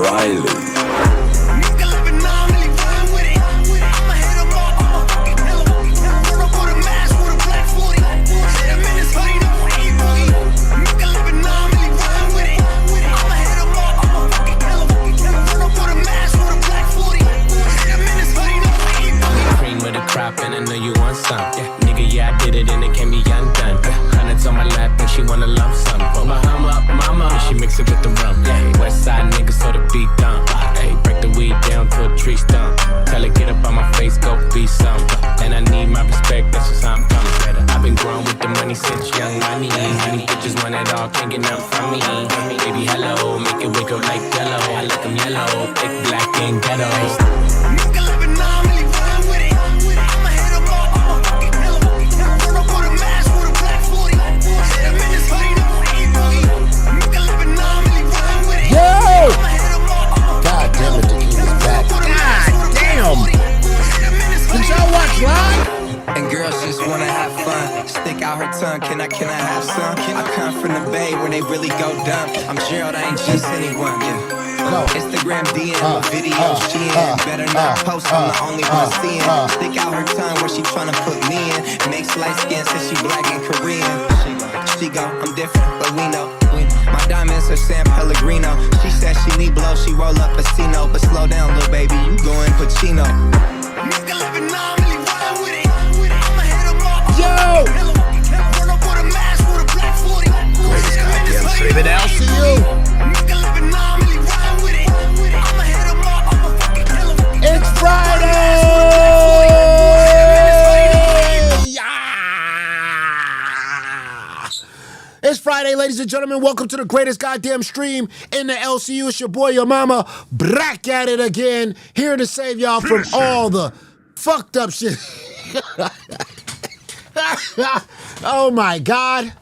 Riley. And I know you want some, yeah. Nigga, yeah, I did it and it can't be undone. Hundreds on my lap and she wanna lump sum. Put my hum up, mama, and she mix it with the rum. Yeah, West side nigga, so the beat dump. Hey, break the weed down to a tree stump. Tell her get up on my face, go be some. And I need my respect, that's just how I'm coming better. I've been growing with the money since young money. Honey bitches want it all, can't get nothing from me. Baby, hello, make it wake up like yellow. I like them yellow, thick, black, and ghetto. And girls just wanna have fun. Stick out her tongue, can I have some? I come from the Bay where they really go dumb. I'm Gerald, I ain't just anyone, yeah. Instagram DM, video she in. Better not post, I'm the only one seeing. Stick out her tongue where she tryna put me in. Makes light skin, says she black and Korean. She go, I'm different, but we know. My diamonds are San Pellegrino. She said she need blow, she roll up a Cino. But slow down, little baby, you going Pacino. Nigga living on me, ride with it. I'ma hit him up. Yo! Run up with a mask with a black 40. Greatest goddamn stream at LCU. Nigga living on me, ride with it. I'ma hit him up. I'ma fucking kill him. It's Friday! It's Friday, ladies and gentlemen. Welcome to the greatest goddamn stream in the LCU. It's your boy, your mama, back at it again. Here to save y'all from all the fucked up shit. Oh my God.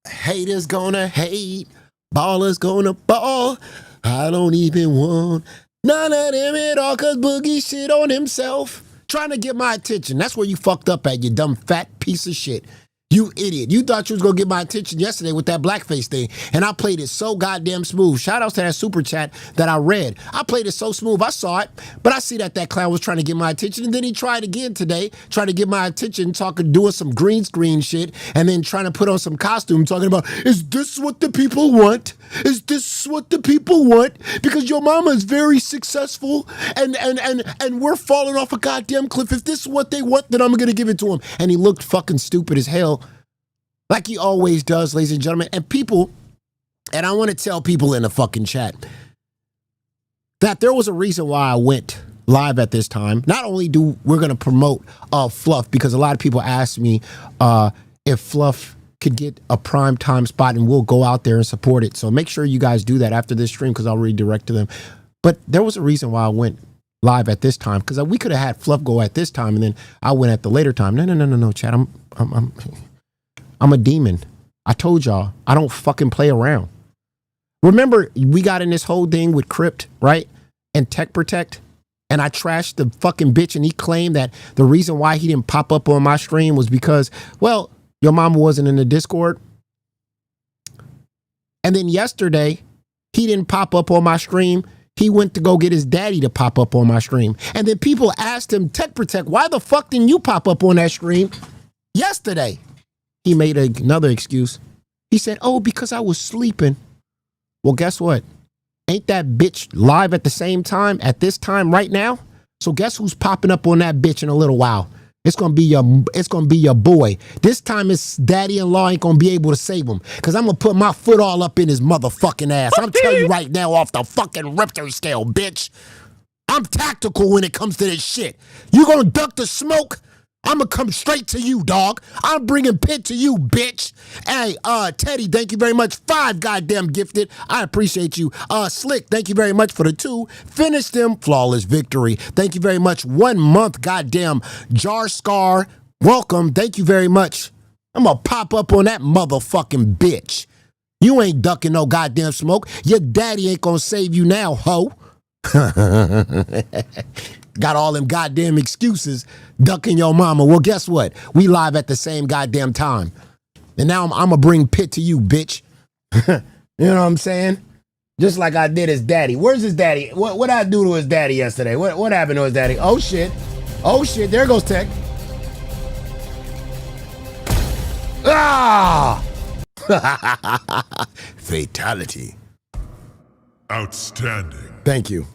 Haters gonna hate. Ballers gonna ball. I don't even want none of them at all, cause Boogie shit on himself. Trying to get my attention. That's where you fucked up at, you dumb fat piece of shit. You idiot. You thought you was going to get my attention yesterday with that blackface thing, and I played it so goddamn smooth. Shout outs to that super chat that I read. I played it so smooth. I saw it, but I see that clown was trying to get my attention, and then he tried again today, trying to get my attention, doing some green screen shit, and then trying to put on some costume, talking about, is this what the people want? Is this what the people want? Because your mama is very successful, and we're falling off a goddamn cliff. If this is what they want, then I'm going to give it to them. And he looked fucking stupid as hell. Like he always does, ladies and gentlemen. And people, and I want to tell people in the fucking chat that there was a reason why I went live at this time. Not only do we're going to promote Fluff, because a lot of people asked me if Fluff could get a prime time spot, and we'll go out there and support it. So make sure you guys do that after this stream, because I'll redirect to them. But there was a reason why I went live at this time, because we could have had Fluff go at this time, and then I went at the later time. No, chat. I'm a demon. I told y'all, I don't fucking play around. Remember, we got in this whole thing with Crypt, right? And Tech Protect. And I trashed the fucking bitch, and he claimed that the reason why he didn't pop up on my stream was because, well, your mama wasn't in the Discord. And then yesterday, he didn't pop up on my stream. He went to go get his daddy to pop up on my stream. And then people asked him, Tech Protect, why the fuck didn't you pop up on that stream yesterday? He made another excuse. He said, oh, because I was sleeping. Well, guess what? Ain't that bitch live at the same time, at this time right now? So guess who's popping up on that bitch in a little while? It's gonna be your boy. This time his daddy-in-law ain't gonna be able to save him, because I'm gonna put my foot all up in his motherfucking ass. I'm telling you right now, off the fucking Richter scale, bitch. I'm tactical when it comes to this shit. You gonna duck the smoke? I'm gonna come straight to you, dog. I'm bringing pit to you, bitch. Hey, Teddy, thank you very much. 5 goddamn gifted. I appreciate you. Slick, thank you very much for the 2. Finish them. Flawless victory. Thank you very much. 1 month, goddamn. Jar Scar, welcome. Thank you very much. I'm gonna pop up on that motherfucking bitch. You ain't ducking no goddamn smoke. Your daddy ain't gonna save you now, ho. Got all them goddamn excuses ducking your mama. Well, guess what? We live at the same goddamn time. And now I'm going to bring pit to you, bitch. You know what I'm saying? Just like I did his daddy. Where's his daddy? What I do to his daddy yesterday? What happened to his daddy? Oh shit. Oh shit. There goes Tech. Ah! Fatality. Outstanding. Thank you.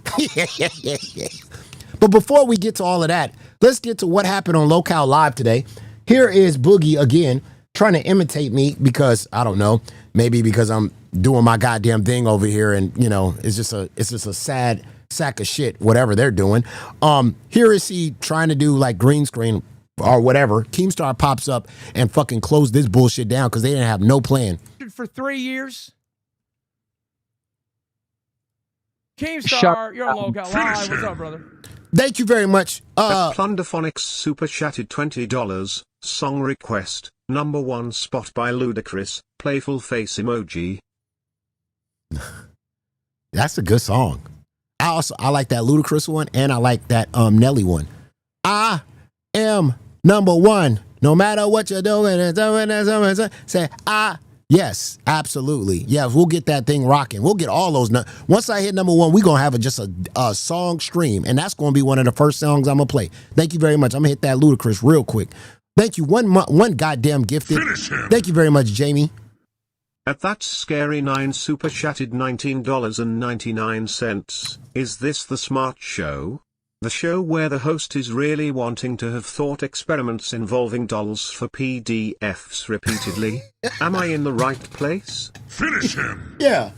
But before we get to all of that, let's get to what happened on Lolcow Live today. Here is Boogie again trying to imitate me because, I don't know, maybe because I'm doing my goddamn thing over here and, you know, it's just a sad sack of shit, whatever they're doing. Here is he trying to do like green screen or whatever. Keemstar pops up and fucking closed this bullshit down because they didn't have no plan. For 3 years. Keemstar, you're Lolcow Live. What's up, brother? Thank you very much. Plunderphonics super chatted $20. Song request, #1 spot by Ludacris, playful face emoji. That's a good song. I like that Ludacris one and I like that Nelly one. I am #1. No matter what you're doing, say yes, absolutely. Yeah, we'll get that thing rocking. We'll get all those. Once I hit #1, we're going to have just a song stream, and that's going to be one of the first songs I'm going to play. Thank you very much. I'm going to hit that Ludacris real quick. Thank you. One goddamn gifted. Thank you very much, Jamie. At that scary 9 super chatted $19.99. Is this the smart show? The show where the host is really wanting to have thought experiments involving dolls for PDFs repeatedly? Am I in the right place? Finish him! Yeah.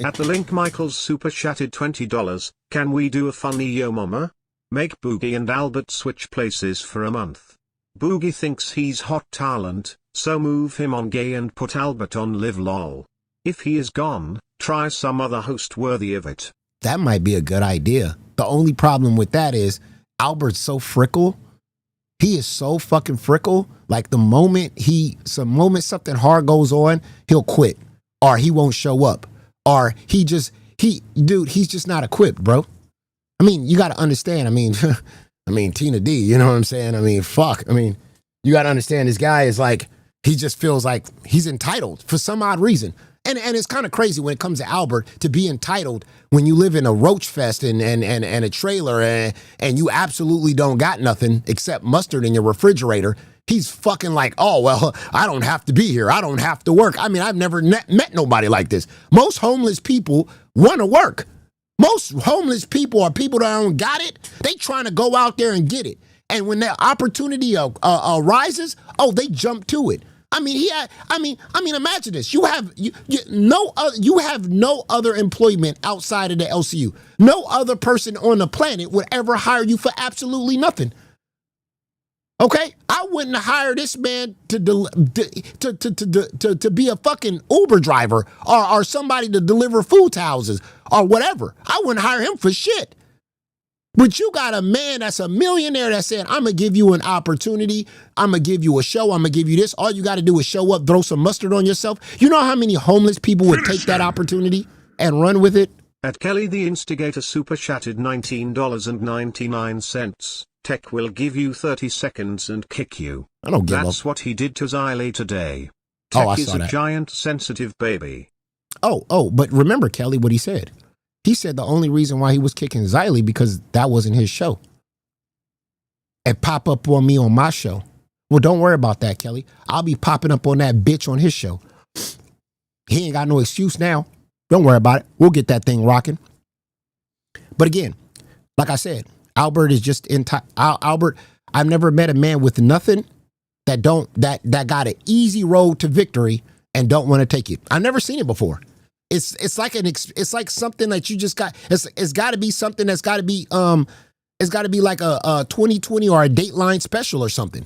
At the link Michael's super chatted $20, can we do a funny yo mama? Make Boogie and Albert switch places for a month. Boogie thinks he's hot talent, so move him on gay and put Albert on live lol. If he is gone, try some other host worthy of it. That might be a good idea. The only problem with that is Albert's so frickle. He is so fucking frickle. Like the moment something hard goes on, he'll quit or he won't show up or he's just not equipped, bro. I mean, you got to understand. I mean, Tina D, you know what I'm saying? I mean, fuck. I mean, you got to understand this guy is like, he just feels like he's entitled for some odd reason. And it's kind of crazy when it comes to Albert to be entitled when you live in a roach fest and a trailer and you absolutely don't got nothing except mustard in your refrigerator. He's fucking like, oh, well, I don't have to be here. I don't have to work. I mean, I've never met nobody like this. Most homeless people want to work. Most homeless people are people that don't got it. They trying to go out there and get it. And when that opportunity arises, oh, they jump to it. I mean, imagine this. You have no other employment outside of the LCU. No other person on the planet would ever hire you for absolutely nothing. Okay, I wouldn't hire this man to be a fucking Uber driver or somebody to deliver food to houses or whatever. I wouldn't hire him for shit. But you got a man that's a millionaire that said, I'm going to give you an opportunity. I'm going to give you a show. I'm going to give you this. All you got to do is show up, throw some mustard on yourself. You know how many homeless people would take that opportunity and run with it? At Kelly the Instigator super chatted $19.99. Tech will give you 30 seconds and kick you. I don't give up. That's what he did to Xylee today. Tech is a giant sensitive baby. But remember, Kelly, what he said. He said the only reason why he was kicking Xylee because that wasn't his show. And pop up on me on my show. Well, don't worry about that, Kelly. I'll be popping up on that bitch on his show. He ain't got no excuse now. Don't worry about it. We'll get that thing rocking. But again, like I said, Albert is just Albert. I've never met a man with nothing that got an easy road to victory and don't want to take it. I've never seen it before. It's like something that you just got. It's got to be something that's got to be it's got to be like a 2020 or a Dateline special or something.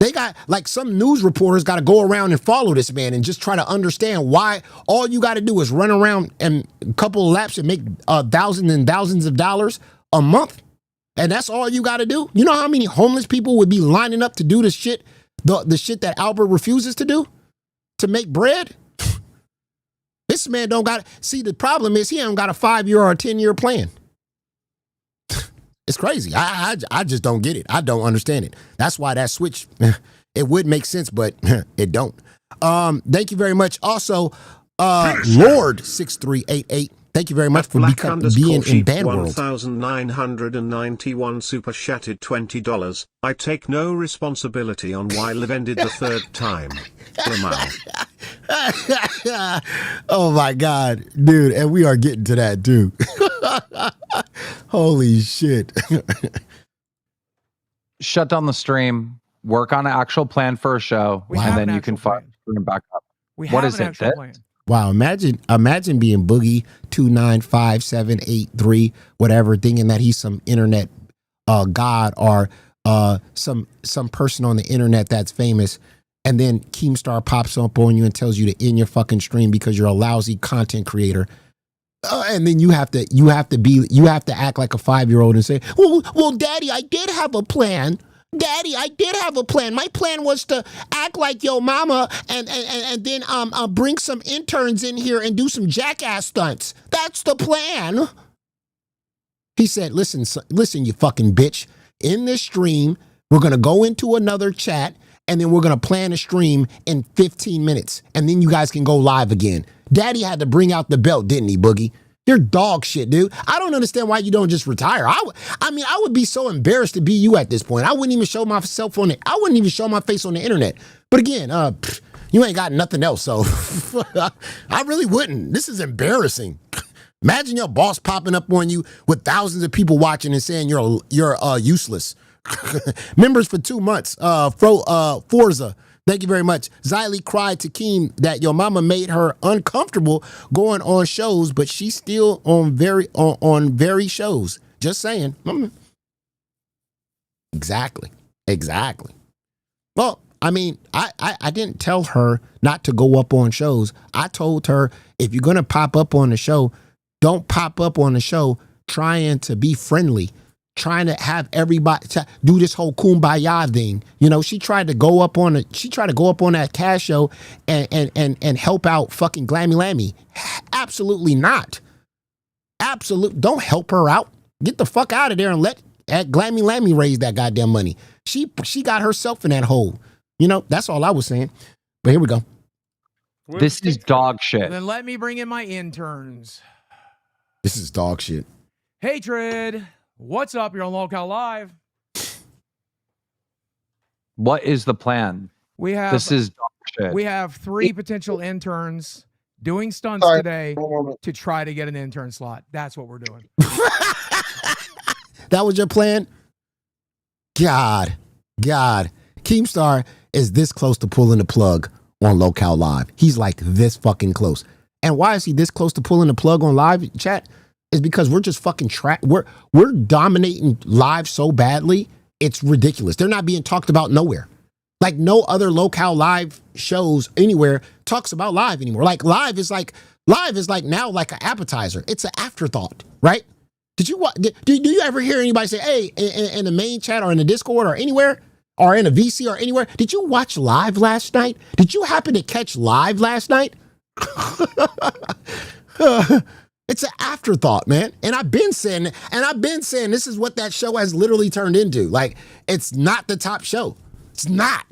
They got like some news reporters got to go around and follow this man and just try to understand why. All you got to do is run around and a couple of laps and make thousands and thousands of dollars a month, and that's all you got to do. You know how many homeless people would be lining up to do the shit that Albert refuses to do to make bread? This man don't got. See, the problem is he ain't got a 5-year or a 10-year plan. It's crazy. I just don't get it. I don't understand it. That's why that switch, it would make sense, but it don't. Thank you very much. Also, Lord 6388. Thank you very much for being in band world. 1991 super chatted $20. I take no responsibility on why Liv ended the third time. Oh my God, dude. And we are getting to that too. Holy shit. Shut down the stream, work on an actual plan for a show, and then you can fire the stream back up. What is it? Wow, imagine being Boogie 2957883, whatever, thinking that he's some internet god or some person on the internet that's famous, and then Keemstar pops up on you and tells you to end your fucking stream because you're a lousy content creator. And then you have to act like a 5-year-old and say, well, Daddy, I did have a plan. Daddy, I did have a plan. My plan was to act like your mama and then bring some interns in here and do some jackass stunts. That's the plan. He said, listen, you fucking bitch. In this stream, we're going to go into another chat and then we're going to plan a stream in 15 minutes. And then you guys can go live again. Daddy had to bring out the belt, didn't he, Boogie? You're dog shit, dude. I don't understand why you don't just retire. I would be so embarrassed to be you at this point. I wouldn't even show myself I wouldn't even show my face on the internet. But again, you ain't got nothing else, so I really wouldn't. This is embarrassing. Imagine your boss popping up on you with thousands of people watching and saying you're useless. Members for 2 months. Forza. Thank you very much. Xylee cried to Keem that your mama made her uncomfortable going on shows, but she's still on very shows. Just saying. Exactly. Well, I mean, I didn't tell her not to go up on shows. I told her if you're gonna pop up on the show, don't pop up on the show trying to be friendly, trying to have everybody do this whole kumbaya thing. You know, she tried to go up on that Cash show and help out fucking Glammy Lammy. Absolutely not. Don't help her out. Get the fuck out of there and let Glammy Lammy raise that goddamn money. She got herself in that hole. You know, that's all I was saying. But here we go. This is dog shit. Then let me bring in my interns. This is dog shit. Hatred. What's up? You're on Lolcow Live. What is the plan? This is dog shit. We have 3 potential interns doing stunts today to try to get an intern slot. That's what we're doing. That was your plan? God. Keemstar is this close to pulling the plug on Lolcow Live. He's like this fucking close. And why is he this close to pulling the plug on live chat? Is because we're just fucking we're dominating live so badly, it's ridiculous. They're not being talked about nowhere. Like no other Lolcow Live shows anywhere talks about live anymore. Like live is like now like an appetizer. It's an afterthought, right? Do you ever hear anybody say, hey, in the main chat or in the Discord or anywhere or in a VC or anywhere, did you watch live last night? Did you happen to catch live last night? It's an afterthought, man. And I've been saying this is what that show has literally turned into. Like, it's not the top show. It's not.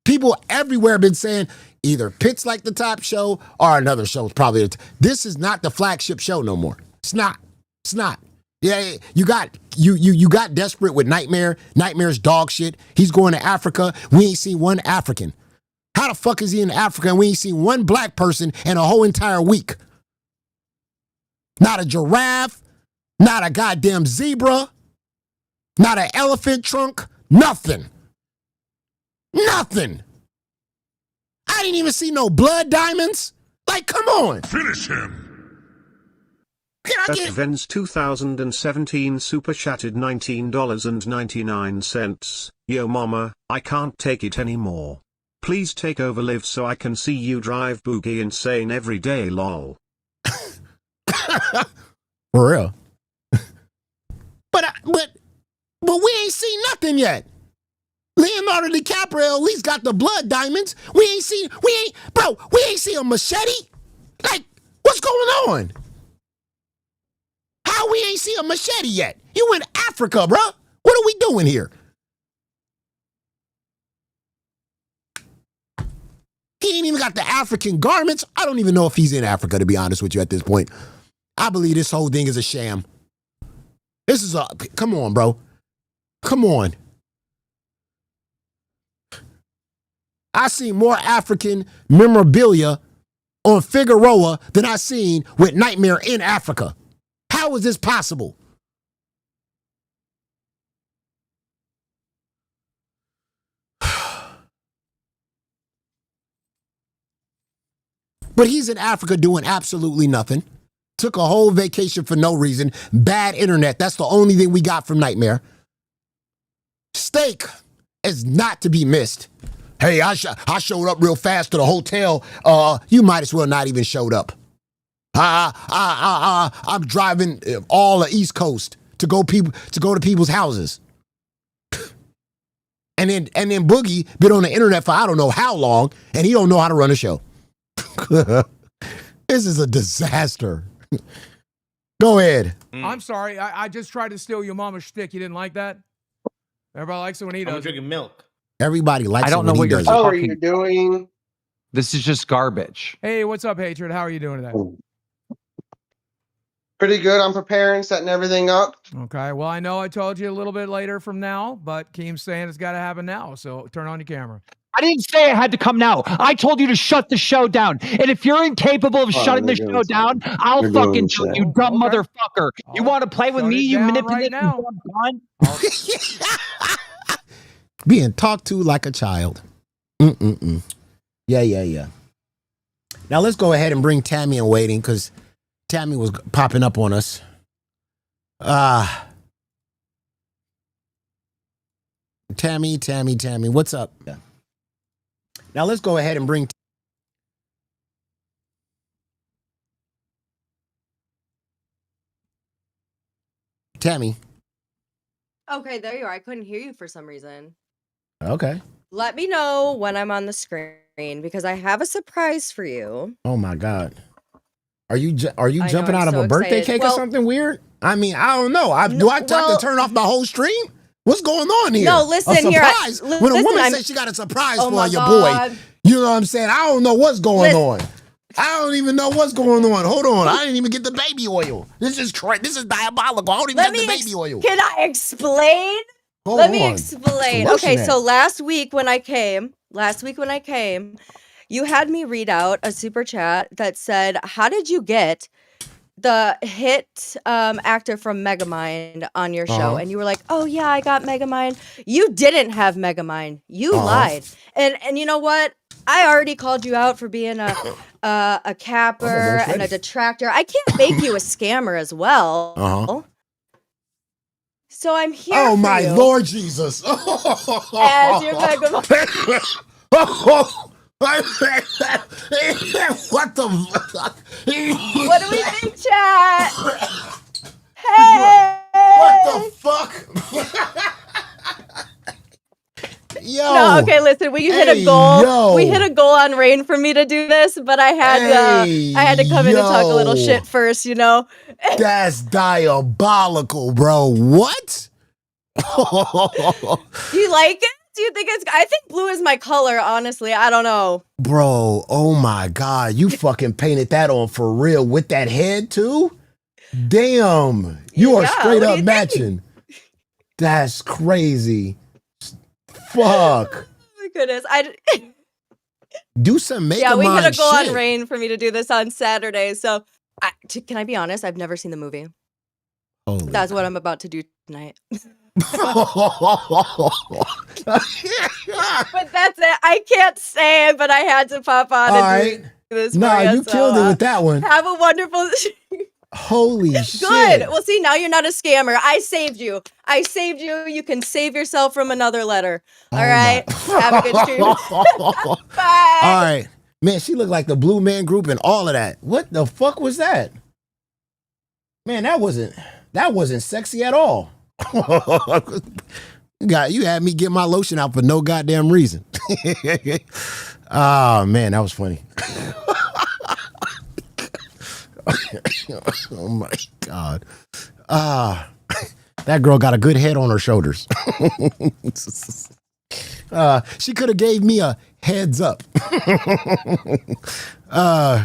People everywhere have been saying either Pitt's like the top show or another show is probably this is not the flagship show no more. It's not. Yeah, you got desperate with Nightmare. Nightmare's dog shit. He's going to Africa. We ain't seen one African. How the fuck is he in Africa and we ain't seen one black person in a whole entire week? Not a giraffe, not a goddamn zebra, not an elephant trunk, nothing. Nothing. I didn't even see no blood diamonds. Like, come on. Finish him. At Ven's 2017 super chatted $19.99. Yo mama, I can't take it anymore. Please take over Liv so I can see you drive Boogie insane every day, lol. For real. But we ain't seen nothing yet. Leonardo DiCaprio at least got the blood diamonds. We ain't seen a machete. Like, what's going on? How we ain't seen a machete yet? You in Africa, bro. What are we doing here? He He ain't even got the African garments. I don't even know if he's in Africa, to be honest with you at this point. I believe this whole thing is a sham. This is come on, bro. Come on. I seen more African memorabilia on Figueroa than I seen with Nightmare in Africa. How is this possible? But he's in Africa doing absolutely nothing. Took a whole vacation for no reason. Bad internet. That's the only thing we got from Nightmare. Steak is not to be missed. Hey, I showed up real fast to the hotel. You might as well not even showed up. I'm driving all the East Coast to go to people's houses. And then Boogie been on the internet for I don't know how long, and he don't know how to run a show. This is a disaster. Go ahead. I'm sorry. I just tried to steal your mama's shtick. You didn't like that? Everybody likes it when he does. I'm drinking milk. Everybody likes I don't it know when what he you're does talking. it. How are you doing? This is just garbage. Hey, what's up, Hatred? How are you doing today? Pretty good. I'm preparing, setting everything up. Okay. Well, I know I told you a little bit later from now, but Keem's saying it's got to happen now. So turn on your camera. I didn't say it had to come now. I told you to shut the show down. And if you're incapable of shutting the show down, I'll fucking do it, you dumb motherfucker. You want to play with me, you manipulative now. Being talked to like a child. Yeah. Now let's go ahead and bring Tammy in waiting because Tammy was popping up on us. Tammy, what's up? Now let's go ahead and bring Tammy. Okay, there you are. I couldn't hear you for some reason. Okay. Let me know when I'm on the screen because I have a surprise for you. Oh my God. Are you know, jumping I'm out of so a birthday excited. cake or something weird? I mean, I don't know. Do I have to turn off the whole stream? What's going on here? No, listen a here. surprise? When a woman says she got a surprise for your boy, you know what I'm saying? I don't know what's going on. I don't even know what's going on. Hold on. I didn't even get the baby oil. This is diabolical. I don't even get the baby oil. Can I explain? Let me explain. Okay, so last week when I came, you had me read out a super chat that said, how did you get the hit actor from Megamind on your show? And you were like, oh yeah, I got Megamind. You didn't have Megamind. You lied. And you know what? I already called you out for being a capper and a detractor. I can't make you a scammer as well. So I'm here. Oh for my you Lord Jesus! as your Megamind. What the fuck? What do we think, chat? Hey! What the fuck? Yo. No, okay, listen, we hit a goal. Yo. We hit a goal on Rain for me to do this, but I had to come in and talk a little shit first, you know? That's diabolical, bro. What? Do you like it? Do you think I think blue is my color, honestly. I don't know. Bro, oh my God. You fucking painted that on for real with that head too? Damn. You are straight up matching. That's crazy. Fuck. Oh my goodness. Do some makeup. Yeah, we hit a goal shit. on Rain for me to do this on Saturday. So, can I be honest? I've never seen the movie. Holy That's what I'm about to do tonight. But that's it. I can't say it, but I had to pop on and do this. Nah, you killed it with that one. Have a wonderful. Holy shit. Good. Well, see, now you're not a scammer. I saved you. You can save yourself from another letter. All right. Have a good stream. Bye. All right. Man, she looked like the Blue Man Group and all of that. What the fuck was that? Man, that wasn't sexy at all. You had me get my lotion out for no goddamn reason. Oh man, that was funny. Oh my God. That girl got a good head on her shoulders. She could have gave me a heads up.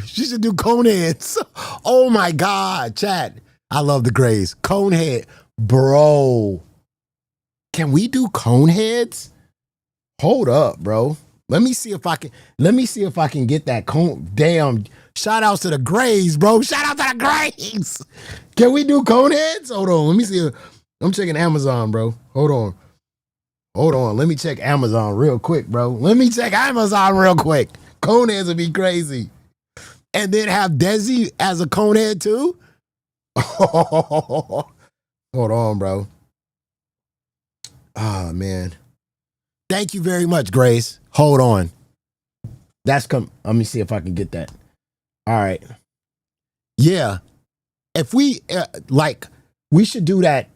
She should do coneheads. Oh my God, chat. I love the Grays. Conehead. Bro. Can we do coneheads? Hold up, bro. Let me see if I can get that cone. Damn. Shout outs to the Grays, bro. Shout out to the Grays. Can we do coneheads? Hold on. Let me see. I'm checking Amazon, bro. Hold on. Let me check Amazon real quick, bro. Coneheads would be crazy. And then have Desi as a conehead too? Hold on, bro. Oh, man. Thank you very much, Grace. Hold on. Let me see if I can get that. All right. Yeah. If we, we should do that.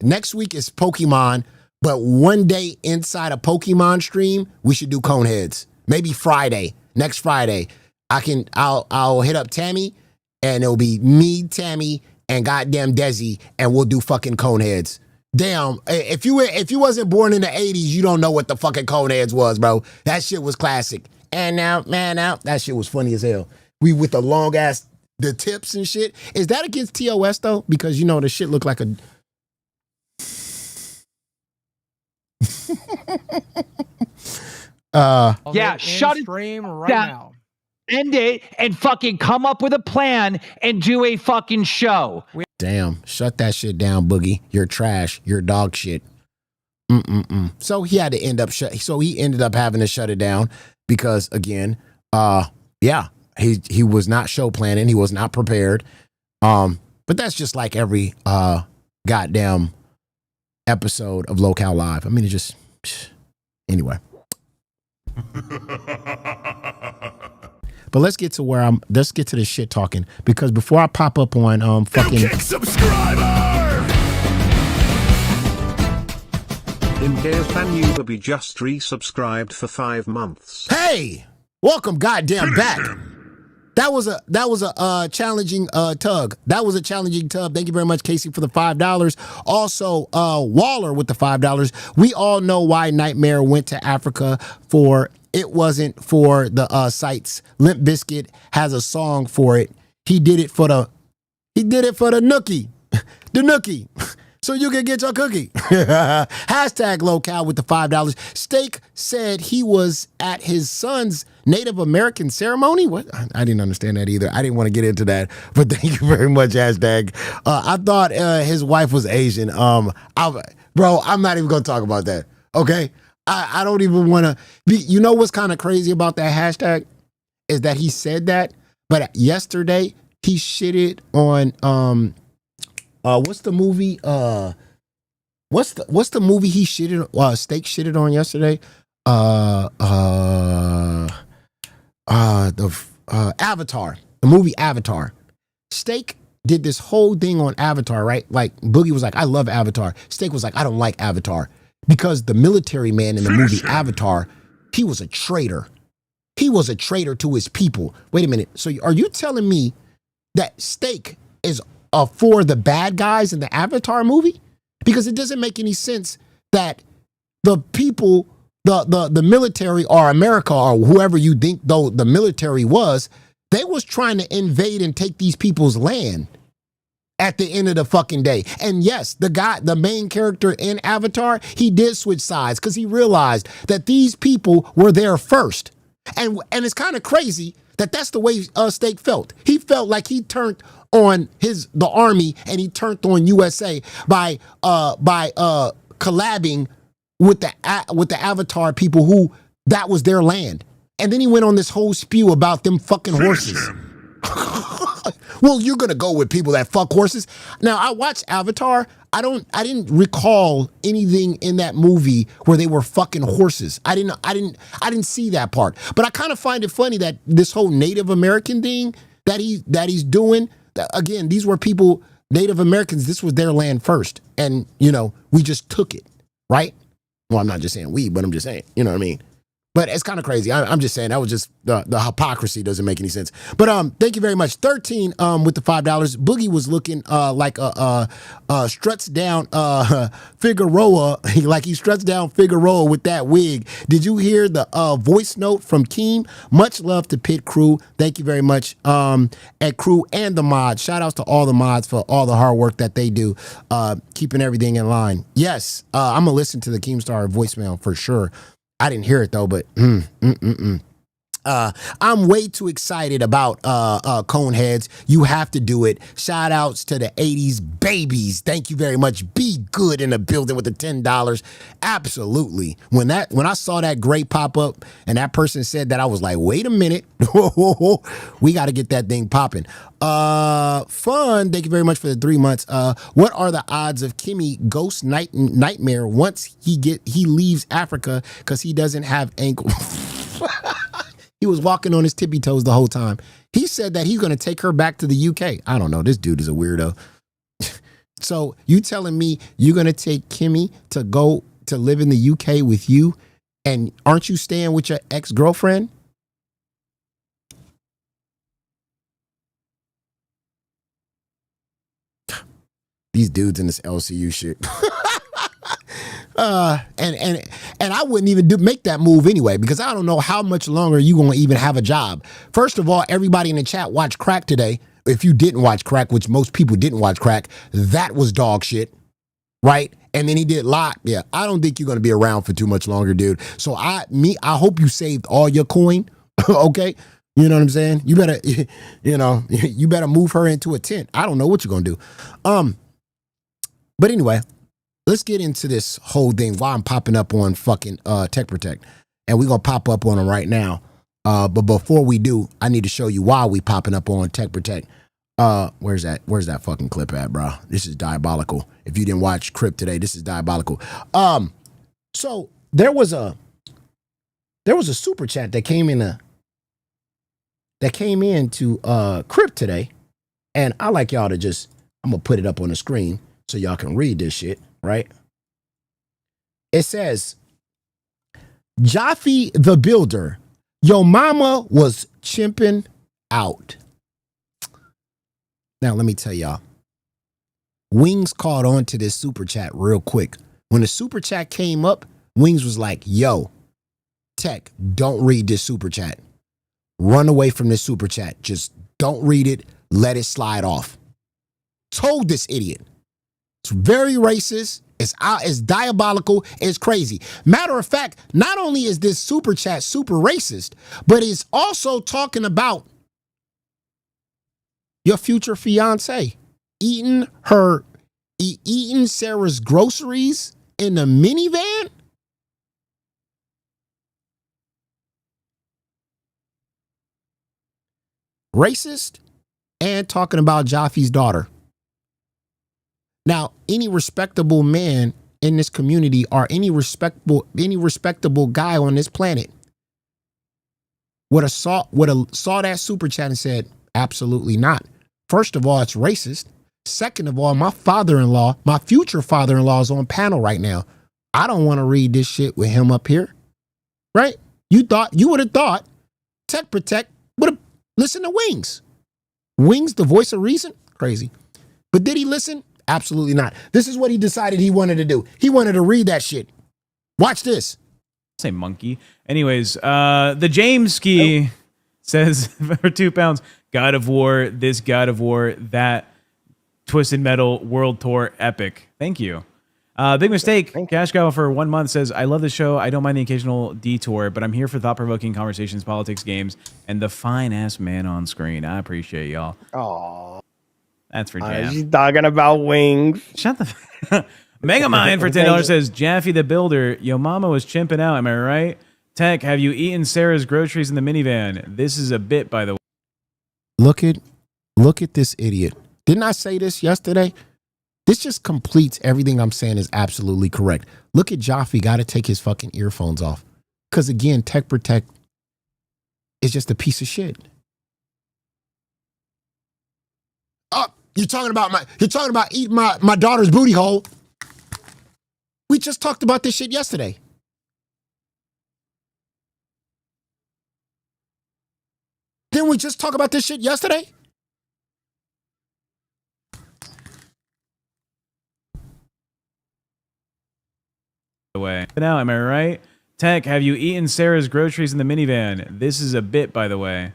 Next week is Pokemon, but one day inside a Pokemon stream, we should do coneheads. Maybe Friday, next Friday. I'll hit up Tammy, and it'll be me, Tammy, and goddamn Desi, and we'll do fucking coneheads. Damn, if you wasn't born in the 80s, you don't know what the fucking coneheads was, bro. That shit was classic. And now, man, out. That shit was funny as hell. We with the long ass, the tips and shit. Is that against TOS though? Because you know the shit looked like a. Yeah, shut it stream right down. now. End it and fucking come up with a plan and do a fucking show. Damn, shut that shit down, Boogie. You're trash. You're dog shit. So he had to end up he ended up having to shut it down because again, he was not show planning. He was not prepared. But that's just like every goddamn episode of Lolcow Live. I mean, it just anyway. But let's get to the shit talking because before I pop up on fucking subscriber. Imkeofanyubaby just resubscribed for 5 months. Hey, welcome goddamn back. That was a challenging tug. That was a challenging tug. Thank you very much, Casey, for the $5. Also, Waller with the $5. We all know why Nightmare went to Africa for. It wasn't for the sites. Limp Bizkit has a song for it. He did it for the nookie. The nookie. So you can get your cookie. Hashtag Lolcow with the $5. Steak said he was at his son's Native American ceremony. What? I didn't understand that either. I didn't want to get into that. But thank you very much, hashtag. I thought his wife was Asian. Bro, I'm not even going to talk about that. Okay? I don't even want to be. You know what's kind of crazy about that hashtag? Is that he said that, but yesterday he shitted on what's the movie? What's the movie he shitted? Steak shitted on yesterday. Avatar. The movie Avatar. Steak did this whole thing on Avatar, right? Like Boogie was like, I love Avatar. Steak was like, I don't like Avatar because the military man in the movie Avatar, he was a traitor. He was a traitor to his people. Wait a minute. So are you telling me that Steak is for the bad guys in the Avatar movie? Because it doesn't make any sense that the people, the military or America or whoever you think though the military was, they was trying to invade and take these people's land at the end of the fucking day. And yes, the main character in Avatar, he did switch sides because he realized that these people were there first. And it's kind of crazy that that's the way Steak felt. He felt like he turned on the army and he turned on USA by collabing with the Avatar people who that was their land. And then he went on this whole spew about them fucking horses. Well, you're gonna go with people that fuck horses. Now I watched Avatar. I didn't recall anything in that movie where they were fucking horses. I didn't see that part. But I kind of find it funny that this whole Native American thing that he's doing. Again, these were people, Native Americans. This was their land first, and we just took it, right? Well, I'm not just saying we, but I'm just saying, you know what I mean? But it's kind of crazy. I'm just saying that was just the hypocrisy doesn't make any sense. But thank you very much. 13 with the $5. Boogie was looking like a struts down Figueroa, like he struts down Figueroa with that wig. Did you hear the voice note from Keem? Much love to Pit Crew. Thank you very much at Crew and the mods. Shout outs to all the mods for all the hard work that they do, keeping everything in line. Yes, I'm gonna listen to the Keemstar voicemail for sure. I didn't hear it though, but I'm way too excited about Coneheads. You have to do it. Shout outs to the 80s babies. Thank you very much. Be good in the building with the $10. Absolutely. When I saw that great pop up and that person said that, I was like, wait a minute. We got to get that thing popping. Fun. Thank you very much for the 3 months. What are the odds of Kimmy ghost nightmare once he leaves Africa because he doesn't have ankle? He was walking on his tippy toes the whole time. He said that he's going to take her back to the UK. I don't know. This dude is a weirdo. So you telling me you're going to take Kimmy to go to live in the UK with you, and aren't you staying with your ex-girlfriend? These dudes in this LCU shit. And I wouldn't even make that move anyway, because I don't know how much longer you gonna even have a job. First of all, everybody in the chat watched Crack today. If you didn't watch Crack, which most people didn't watch Crack, that was dog shit, right? And then he did Lot. Yeah, I don't think you're gonna be around for too much longer, dude. So I hope you saved all your coin, okay? You know what I'm saying? You better, you better move her into a tent. I don't know what you're gonna do. But anyway. Let's get into this whole thing while I'm popping up on fucking Tech Protect. And we're going to pop up on them right now. But before we do, I need to show you why we popping up on Tech Protect. Where's that fucking clip at, bro? This is diabolical. If you didn't watch Crip today, this is diabolical. So there was a super chat that came into Crip today. And I like y'all to just, I'm going to put it up on the screen so y'all can read this shit. Right? It says, Jaffe the Builder, your mama was chimping out. Now, let me tell y'all. Wings caught on to this super chat real quick. When the super chat came up, Wings was like, yo, Tech, don't read this super chat. Run away from this super chat. Just don't read it. Let it slide off. Told this idiot. It's very racist. It's diabolical. It's crazy. Matter of fact, not only is this super chat super racist, but it's also talking about your future fiance eating Sarah's groceries in a minivan. Racist and talking about Jaffe's daughter. Now, any respectable man in this community or any respectable guy on this planet would have saw that super chat and said, absolutely not. First of all, it's racist. Second of all, my future father-in-law is on panel right now. I don't want to read this shit with him up here. Right? You would have thought Tech Protect would have listened to Wings. Wings, the voice of reason? Crazy. But did he listen? Absolutely not. This is what he decided he wanted to do. He wanted to read that shit. Watch this. Say monkey. Anyways, the James Ski says for £2, God of War, this God of War, that Twisted Metal World Tour epic. Thank you. Big mistake. Cash Cow for 1 month says, I love the show. I don't mind the occasional detour, but I'm here for thought-provoking conversations, politics, games, and the fine-ass man on screen. I appreciate y'all. Aww. That's for Jam. She's talking about Wings. Shut the Megamind for $10 says, Jaffe the Builder, yo mama was chimping out, am I right? Tech, have you eaten Sarah's groceries in the minivan? This is a bit, by the way. Look at this idiot. Didn't I say this yesterday? This just completes everything I'm saying is absolutely correct. Look at Jaffe, got to take his fucking earphones off. Because again, Tech Protect is just a piece of shit. Oh, you're talking about eating my daughter's booty hole. We just talked about this shit yesterday. Didn't we just talk about this shit yesterday? Way. Now, am I right? Tech, have you eaten Sarah's groceries in the minivan? This is a bit, by the way.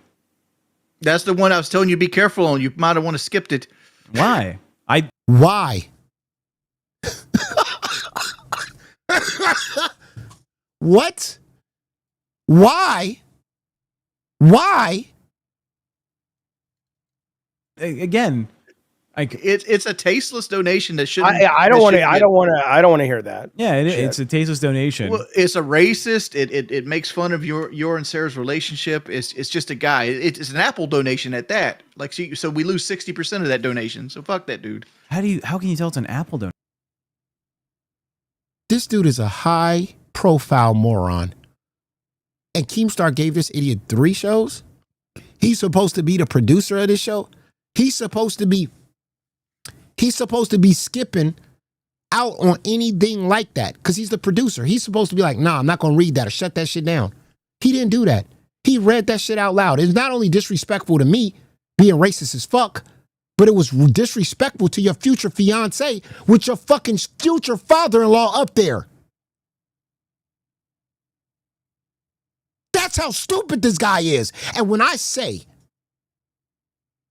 That's the one I was telling you be careful on. You might have want to skipped it. Why? Why? What? Why? Why? Again, it's a tasteless donation that shouldn't. I don't want to hear that. Yeah, it's a tasteless donation. Well, it's a racist. It makes fun of your and Sarah's relationship. It's just a guy. It's an Apple donation at that. Like so we lose 60% of that donation. So fuck that dude. How can you tell it's an Apple donation? This dude is a high profile moron. And Keemstar gave this idiot 3 shows. He's supposed to be the producer of this show. He's supposed to be skipping out on anything like that because he's the producer. He's supposed to be like, nah, I'm not going to read that or shut that shit down. He didn't do that. He read that shit out loud. It's not only disrespectful to me, being racist as fuck, but it was disrespectful to your future fiance with your fucking future father-in-law up there. That's how stupid this guy is. And when I say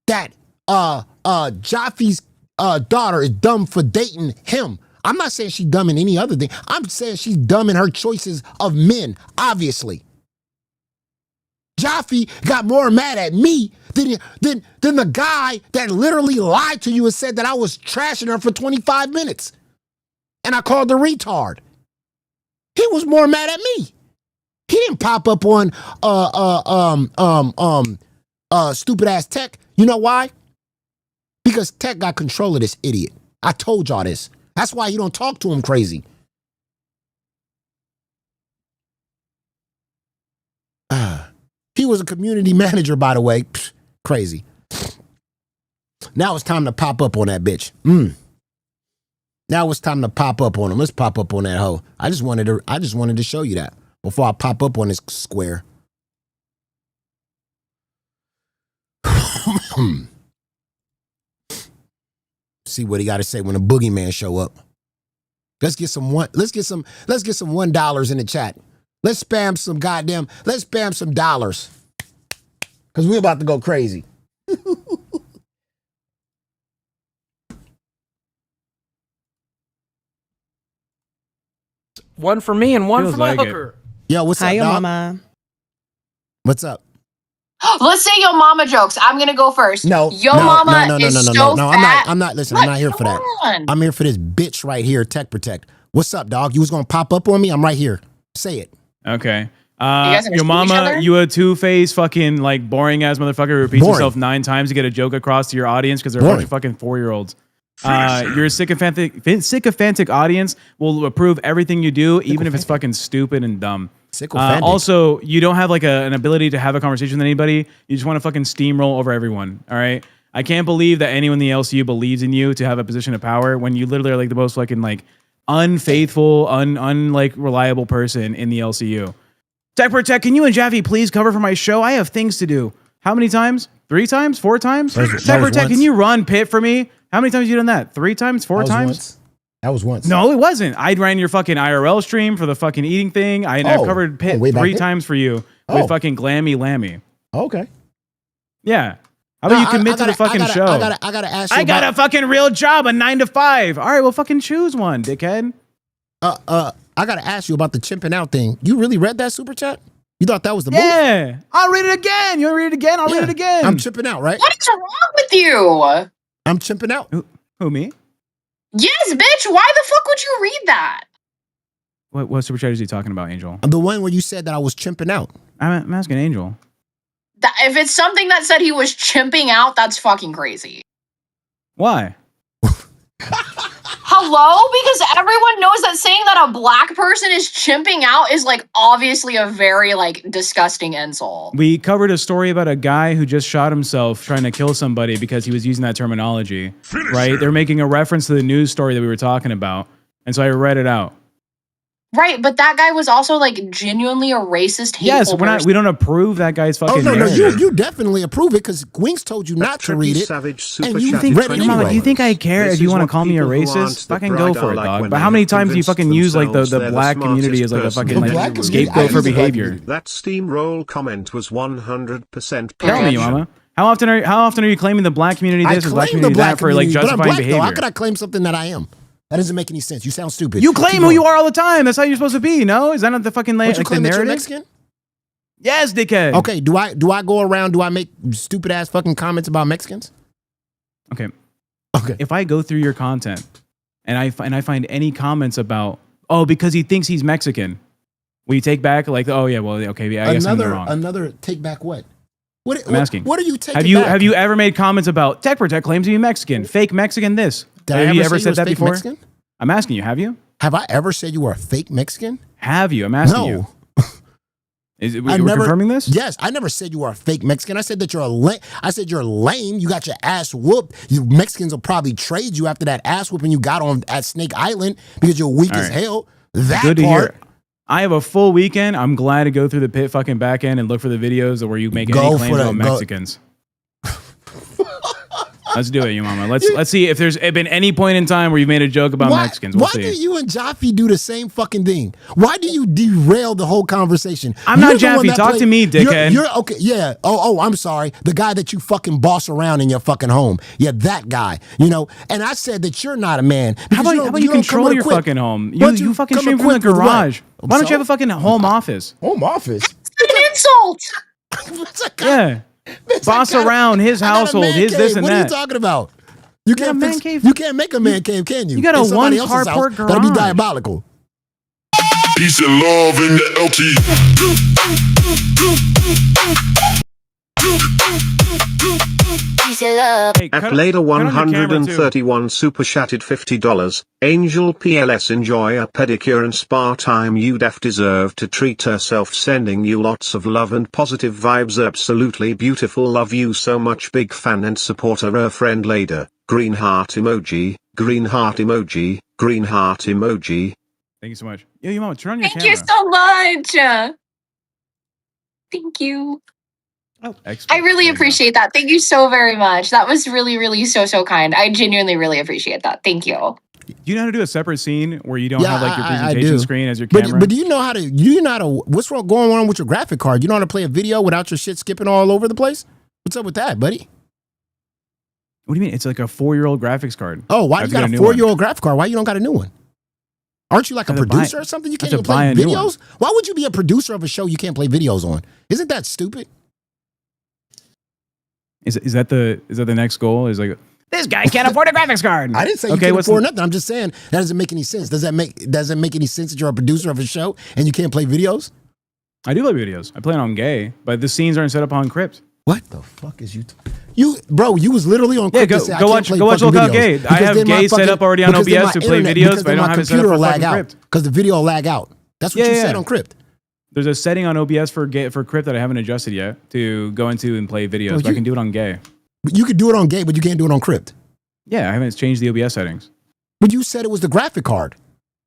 that Joffy's daughter is dumb for dating him, I'm not saying she's dumb in any other thing. I'm saying she's dumb in her choices of men, obviously. Joffy got more mad at me than the guy that literally lied to you and said that I was trashing her for 25 minutes. And I called her retard. He was more mad at me. He didn't pop up on stupid ass Tech. You know why? Because Tech got control of this idiot. I told y'all this. That's why you don't talk to him crazy. He was a community manager, by the way. Psh, crazy. Now it's time to pop up on that bitch. Now it's time to pop up on him. Let's pop up on that hoe. I just wanted to show you that before I pop up on this square. See what he got to say when the boogeyman show up. Let's get some $1 in the chat. Let's spam some dollars. Cause we're about to go crazy. One for me and one Feels for my like hooker. Yo, what's Hi, up, yo, dog? mama. What's up? Let's say yo mama jokes. I'm gonna go first. No, yo no, mama no, is so fat. I'm not. Listen, What? I'm not here for that. Come on. I'm here for this bitch right here, Tech Protect. What's up, dog? You was gonna pop up on me? I'm right here. Say it. Okay. guys Your understand each mama, other? you a two-faced fucking like boring ass motherfucker who repeats Boring. himself 9 times to get a joke across to your audience because they're a bunch of fucking 4-year-olds. You're a sycophantic audience will approve everything you do, even if it's fucking stupid and dumb. Also, you don't have like an ability to have a conversation with anybody. You just want to fucking steamroll over everyone. All right. I can't believe that anyone in the LCU believes in you to have a position of power when you literally are like the most fucking like unfaithful, like reliable person in the LCU. Tech Protect, can you and Jaffe please cover for my show? I have things to do. How many times? 3 times? 4 times? Tech Protect, can you run Pit for me? How many times have you done that? 3 times? 4 times? That was once. No, it wasn't. I ran your fucking IRL stream for the fucking eating thing. I've covered Pit way back 3 then? times for you with fucking Glammy Lammy. Okay. Yeah. How about you commit to the fucking show? I gotta ask you. I got a fucking real job, a 9 to 5. All right, well, fucking choose one, dickhead. I gotta ask you about the chimping out thing. You really read that super chat? You thought that was the move? Yeah. I'll read it again. You want to read it again? I'll read it again. I'm chipping out, right? What is wrong with you? I'm chimping out. Who, me? Yes, bitch. Why the fuck would you read that? What super chat is he talking about, Angel? The one where you said that I was chimping out. I'm asking Angel. If it's something that said he was chimping out, that's fucking crazy. Why? Hello? Because everyone knows that saying that a black person is chimping out is like obviously a very like disgusting insult. We covered a story about a guy who just shot himself trying to kill somebody because he was using that terminology. Right? They're making a reference to the news story that we were talking about. And so I read it out. Right, but that guy was also like genuinely a racist. Yes, we don't approve that guy's fucking. Oh no, narrative. you definitely approve it because Wings told you not to read it. And you think, read it anyway. you think I care if you want to call me a racist? Fucking go for it, dog. But how many times do you fucking use like the black community as like a fucking like scapegoat for behavior? That steamroll comment was 100%. Tell me, Mama. How often are you claiming the black community this and black community that for like justifying behavior? How could I claim something that I am? That doesn't make any sense. You sound stupid. You claim who you are all the time. That's how you're supposed to be. No, is that not the fucking like you claim the that you're narrative? Mexican? Yes, dickhead. Okay, do I go around? Do I make stupid ass fucking comments about Mexicans? Okay. If I go through your content and I find any comments about because he thinks he's Mexican, will you take back like I guess I'm wrong. Another take back what? I'm asking. What are you taking back? Have you ever made comments about Tech Protect claims to be Mexican, fake Mexican this? Have you ever said that before? Mexican? I'm asking you. Have you? Have I ever said you were a fake Mexican? Have you? I'm asking you. We're confirming this? Yes, I never said you were a fake Mexican. I said that you're I said you're lame. You got your ass whooped. You Mexicans will probably trade you after that ass whooping you got on at Snake Island because you're weak as hell. That Good to part. hear. I have a full weekend. I'm glad to go through the pit fucking back end and look for the videos where you make any claims about Mexicans. Let's do it, you mama. Let's see if there's been any point in time where you've made a joke about Mexicans. Why do you and Jaffe do the same fucking thing? Why do you derail the whole conversation? I'm not Jaffe. Talk to me, dickhead. You're okay. Yeah. Oh, I'm sorry. The guy that you fucking boss around in your fucking home. Yeah, that guy. You know. And I said that you're not a man. How about you control your fucking home? You fucking stream from the garage. Why don't you have a fucking home office? Home office. It's an insult. Yeah. Boss around his household, his this and that. What are you talking about? You can't make a man cave, can you? You got a one carport garage. That'd be diabolical. Peace and love in the At Later 131 super chatted $50. Angel PLS, enjoy a pedicure and spa time. You def deserve to treat herself, sending you lots of love and positive vibes. Absolutely beautiful, love you so much, big fan and supporter. Her friend Later. Green heart emoji, green heart emoji, green heart emoji. Thank you so much. Yo, you mama, turn on your Thank camera. you so much. Thank you. Oh, I really appreciate that. Thank you so very much. That was really, really so kind. I genuinely really appreciate that. Thank you. Do you know how to do a separate scene where you don't have like your presentation screen as your camera? But do you know how to? What's wrong going on with your graphic card? You know how to play a video without your shit skipping all over the place? What's up with that, buddy? What do you mean? It's like a 4-year-old graphics card. Oh, why you got a 4-year-old graphics card? Why you don't got a new one? Aren't you like a producer or something? You can't even play videos? Why would you be a producer of a show you can't play videos on? Isn't that stupid? Is that the next goal? Is like this guy can't afford a graphics card. I didn't say you can't afford nothing. I'm just saying that doesn't make any sense. Does that make any sense that you're a producer of a show and you can't play videos? I do play videos. I play it on Gay, but the scenes aren't set up on Crypt. What the fuck is you? Bro, you was literally on Crypt. Go watch Lolcow Gay. I have Gay set up already on OBS to play videos, but I don't have it set up for fucking Crypt. Because the video will lag out. That's what you said on Crypt. There's a setting on OBS for Crypt that I haven't adjusted yet to go into and play videos, but I can do it on Gay. You could do it on Gay, but you can't do it on Crypt. Yeah, I haven't changed the OBS settings. But you said it was the graphic card.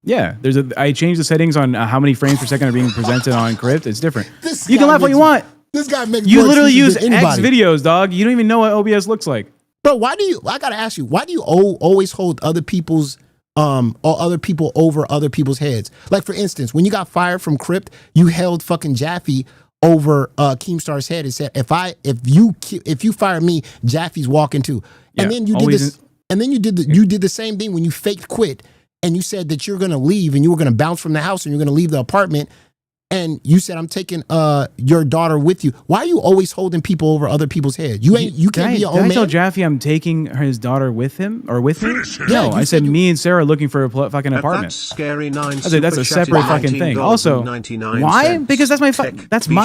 Yeah, I changed the settings on how many frames per second are being presented on Crypt. It's different. You can laugh what you want. This guy makes you literally use X videos, dog. You don't even know what OBS looks like. Bro, I gotta ask you, why do you always hold other people's or other people over other people's heads? Like for instance, when you got fired from Crypt, you held fucking Jaffe over Keemstar's head and said, if you fire me, Jaffe's walking too. And then you did this, and then you did the same thing when you faked quit and you said that you're gonna leave and you were gonna bounce from the house and you're gonna leave the apartment. And you said, I'm taking your daughter with you. Why are you always holding people over other people's heads? You can't be your own man. Did I tell Jaffe I'm taking his daughter with him or with me? No, I said me and Sarah looking for a fucking apartment. That's scary. I said that's a separate fucking thing. Also, why? Because that's my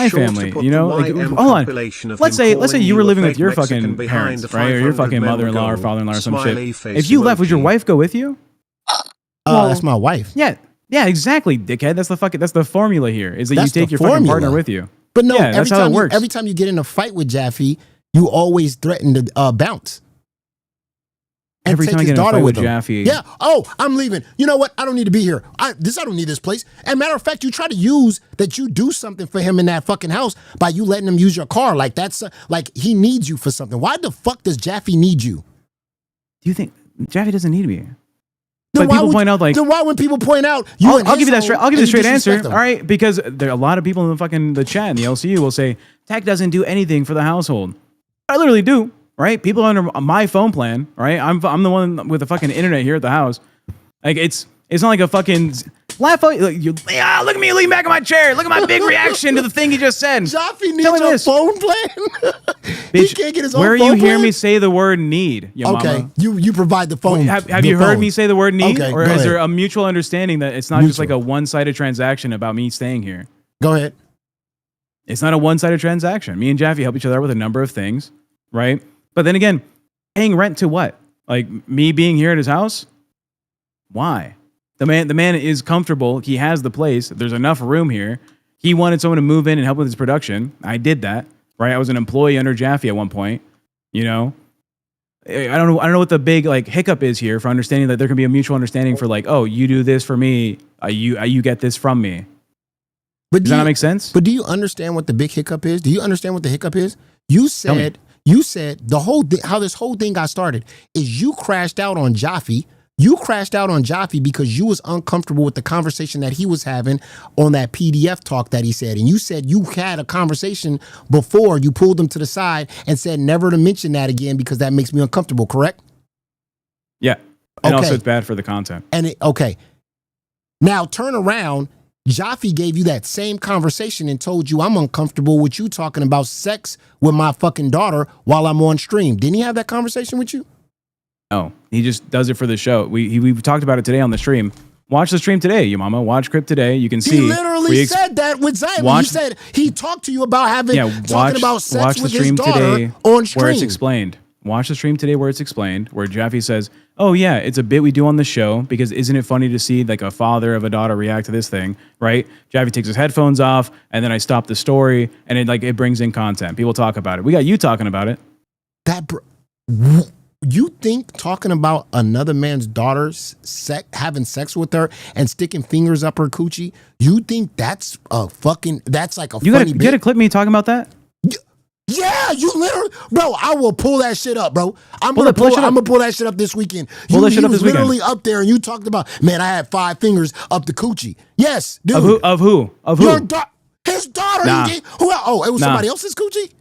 family. You know, like, hold on. Let's say you were living with your fucking parents, right, or your fucking mother-in-law or father-in-law or some shit. If you left, would your wife go with you? That's my wife. Yeah, exactly, dickhead. That's the formula here. Is that you take your fucking partner with you? But no, that's how it works. Every time you get in a fight with Jaffe, you always threaten to bounce. every take time I his get in a daughter fight with with him. Jaffe. Yeah. Oh, I'm leaving. You know what? I don't need to be here. I don't need this place. And matter of fact, you try to use that you do something for him in that fucking house by you letting him use your car. Like that's like he needs you for something. Why the fuck does Jaffe need you? Do you think Jaffe doesn't need me? Then But people point out like, then why when people point out you I'll in give his you that home straight. I'll give and you the straight answer. disrespect All him? right, because there are a lot of people in the chat in the LCU will say Tech doesn't do anything for the household. I literally do. Right? People under my phone plan. Right? I'm the one with the fucking internet here at the house. Like it's not like a fucking laugh. Look at me leaning back in my chair. Look at my big reaction to the thing he just said. Jaffe needs your phone plan. He can't get his own Where phone you hear plan? me say the word need, yo Okay, mama. you provide the phone. Have you heard me say the word need, Okay, or go is there ahead. a mutual understanding that it's not just like a one-sided transaction about me staying here? Go ahead. It's not a one-sided transaction. Me and Jaffe help each other out with a number of things, right? But then again, paying rent to what? Like me being here at his house? Why? The man is comfortable. He has the place. There's enough room here. He wanted someone to move in and help with his production. I did that, right? I was an employee under Jaffe at one point. You know, I don't know what the big like hiccup is here for understanding that there can be a mutual understanding for like, oh, you do this for me, you get this from me. But Does that not make sense? But do you understand what the big hiccup is? Do you understand what the hiccup is? You said the whole how this whole thing got started is you crashed out on Jaffe. You crashed out on Jaffe because you was uncomfortable with the conversation that he was having on that PDF talk that he said. And you said you had a conversation before you pulled him to the side and said never to mention that again because that makes me uncomfortable, correct? Yeah. And Okay. also it's bad for the content. And okay. Now turn around. Jaffe gave you that same conversation and told you I'm uncomfortable with you talking about sex with my fucking daughter while I'm on stream. Didn't he have that conversation with you? No, he just does it for the show. We've talked about it today on the stream. Watch the stream today, you mama. Watch Crypt today. You can see. He literally said that with Zion. He said he talked to you about talking about sex watch with the his stream daughter today on stream. where it's explained. Watch the stream today where it's explained, where Jaffe says, oh yeah, it's a bit we do on the show because isn't it funny to see like a father of a daughter react to this thing, right? Jaffe takes his headphones off and then I stop the story and it brings in content. People talk about it. We got you talking about it. You think talking about another man's daughter's having sex with her and sticking fingers up her coochie, you think that's like a funny bit? You got a clip me talking about that? Yeah, you literally, bro. I will pull that shit up, bro. I'm Pull gonna it pull that shit up this weekend. Pull that shit up was this weekend. literally up there, and you talked about, man, I had 5 fingers up the coochie. Yes, dude. Of who? His daughter. Nah. Oh, it was somebody else's coochie.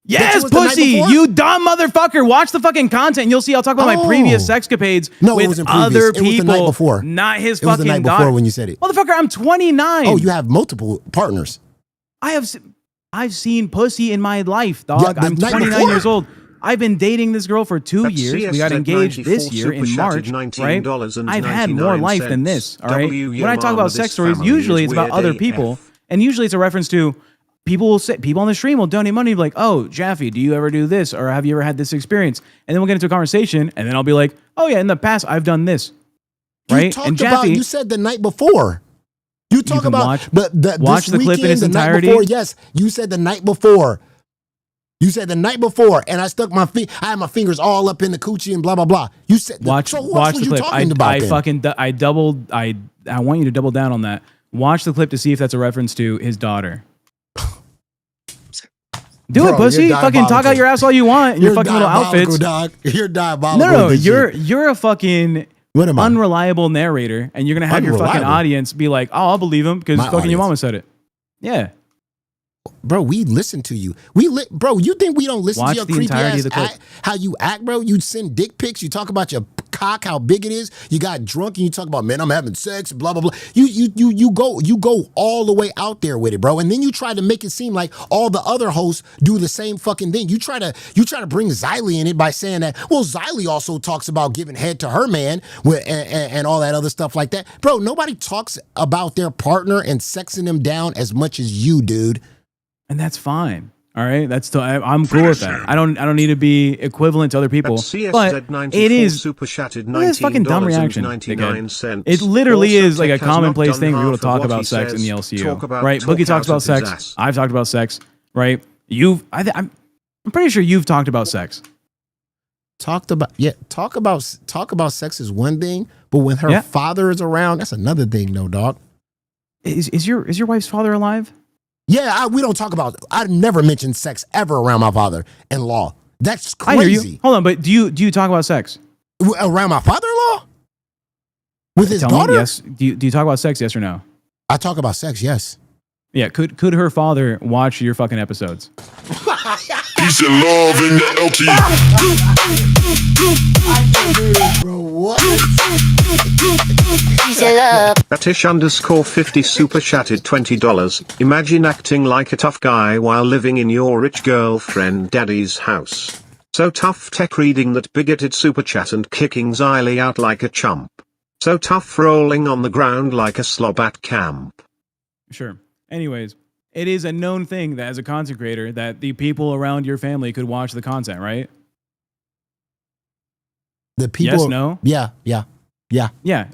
Yes, pussy, you dumb motherfucker. Watch the fucking content. And you'll see. I'll talk about my previous sexcapades No, it with wasn't previous. other It people. was the night before. Not his It was fucking the night daughter. before when you said it. Motherfucker, I'm 29. Oh, you have multiple partners. I've seen pussy in my life, dog. Yeah, the I'm night 29 before. years old. I've been dating this girl for 2 That's years. We got CSZ engaged this 94 year in super March, chatted right? $19.99. I've had more life than this, all right? W, When I talk about this sex stories, family usually is it's about weird other AF. people, and usually it's a reference to people on the stream will donate money, like, oh, Jaffe, do you ever do this, or have you ever had this experience? And then we'll get into a conversation, and then I'll be like, oh yeah, in the past I've done this, right? You talked about. You said the night before. You talk can about watch this the clip in weekend, its the night entirety. before. Yes, you said the night before. You said the night before, and I stuck my feet. I had my fingers all up in the coochie and blah blah blah. You said watch so. What watch were the you clip. talking about? Then? I want you to double down on that. Watch the clip to see if that's a reference to his daughter. Do it, pussy. Fucking talk out your ass all you want in your fucking little outfits. Dog. You're diabolical. No, you're a fucking What am I? unreliable narrator, and you're gonna have your fucking Unreliable? audience be like, "Oh, I'll believe him because My fucking your audience. mama said it." Yeah. Bro, we listen to you. Bro, you think we don't listen Watch to your the creepy entirety ass of the clip. how you act, bro? You send dick pics. You talk about your cock, how big it is. You got drunk and you talk about, man, I'm having sex, blah blah blah. You go all the way out there with it, bro. And then you try to make it seem like all the other hosts do the same fucking thing. You try to bring Xylee in it by saying that, well, Xylee also talks about giving head to her man and all that other stuff like that. Bro, nobody talks about their partner and sexing them down as much as you, dude. And that's fine. All right, I'm cool with that. I don't need to be equivalent to other people. But it is super chatted this fucking dumb reaction. Dickhead. It literally is like a commonplace thing for people to talk about sex in the LCU, right? Boogie talks about sex. I've talked about sex, right? I'm pretty sure you've talked about sex. talk about sex is one thing, but when her father is around, that's another thing. No, dog. Is your wife's father alive? Yeah, we don't talk about. I never mentioned sex ever around my father-in-law. That's crazy. I hear you. Hold on, but do you talk about sex around my father-in-law with his Tell daughter? Me, yes. Do you talk about sex? Yes or no? I talk about sex. Yes. Yeah. Could her father watch your fucking episodes? Peace and love in the LT. Bro, what? Atish_50 super chatted $20. Imagine acting like a tough guy while living in your rich girlfriend daddy's house. So tough tech reading that bigoted super chat and kicking Xylee out like a chump. So tough rolling on the ground like a slob at camp. Sure. Anyways, it is a known thing that as a content creator that the people around your family could watch the content, right? The people. Yes, no? Yeah. Yeah.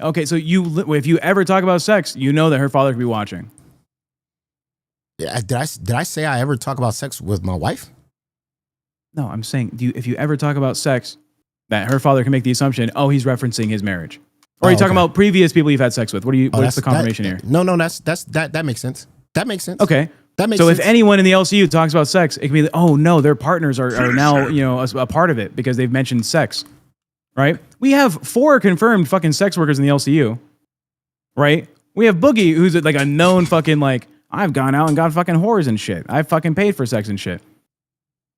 Okay, so if you ever talk about sex, you know that her father could be watching. Yeah, did I say I ever talk about sex with my wife? No, I'm saying if you ever talk about sex, that her father can make the assumption, oh, he's referencing his marriage. Or are you talking about previous people you've had sex with? What's the confirmation here? No, that makes sense. That makes sense. Okay. That makes so sense. if anyone in the LCU talks about sex, it can be, oh no, their partners are now, a part of it because they've mentioned sex. Right? We have 4 confirmed fucking sex workers in the LCU. Right? We have Boogie, who's like a known fucking I've gone out and got fucking whores and shit. I've fucking paid for sex and shit.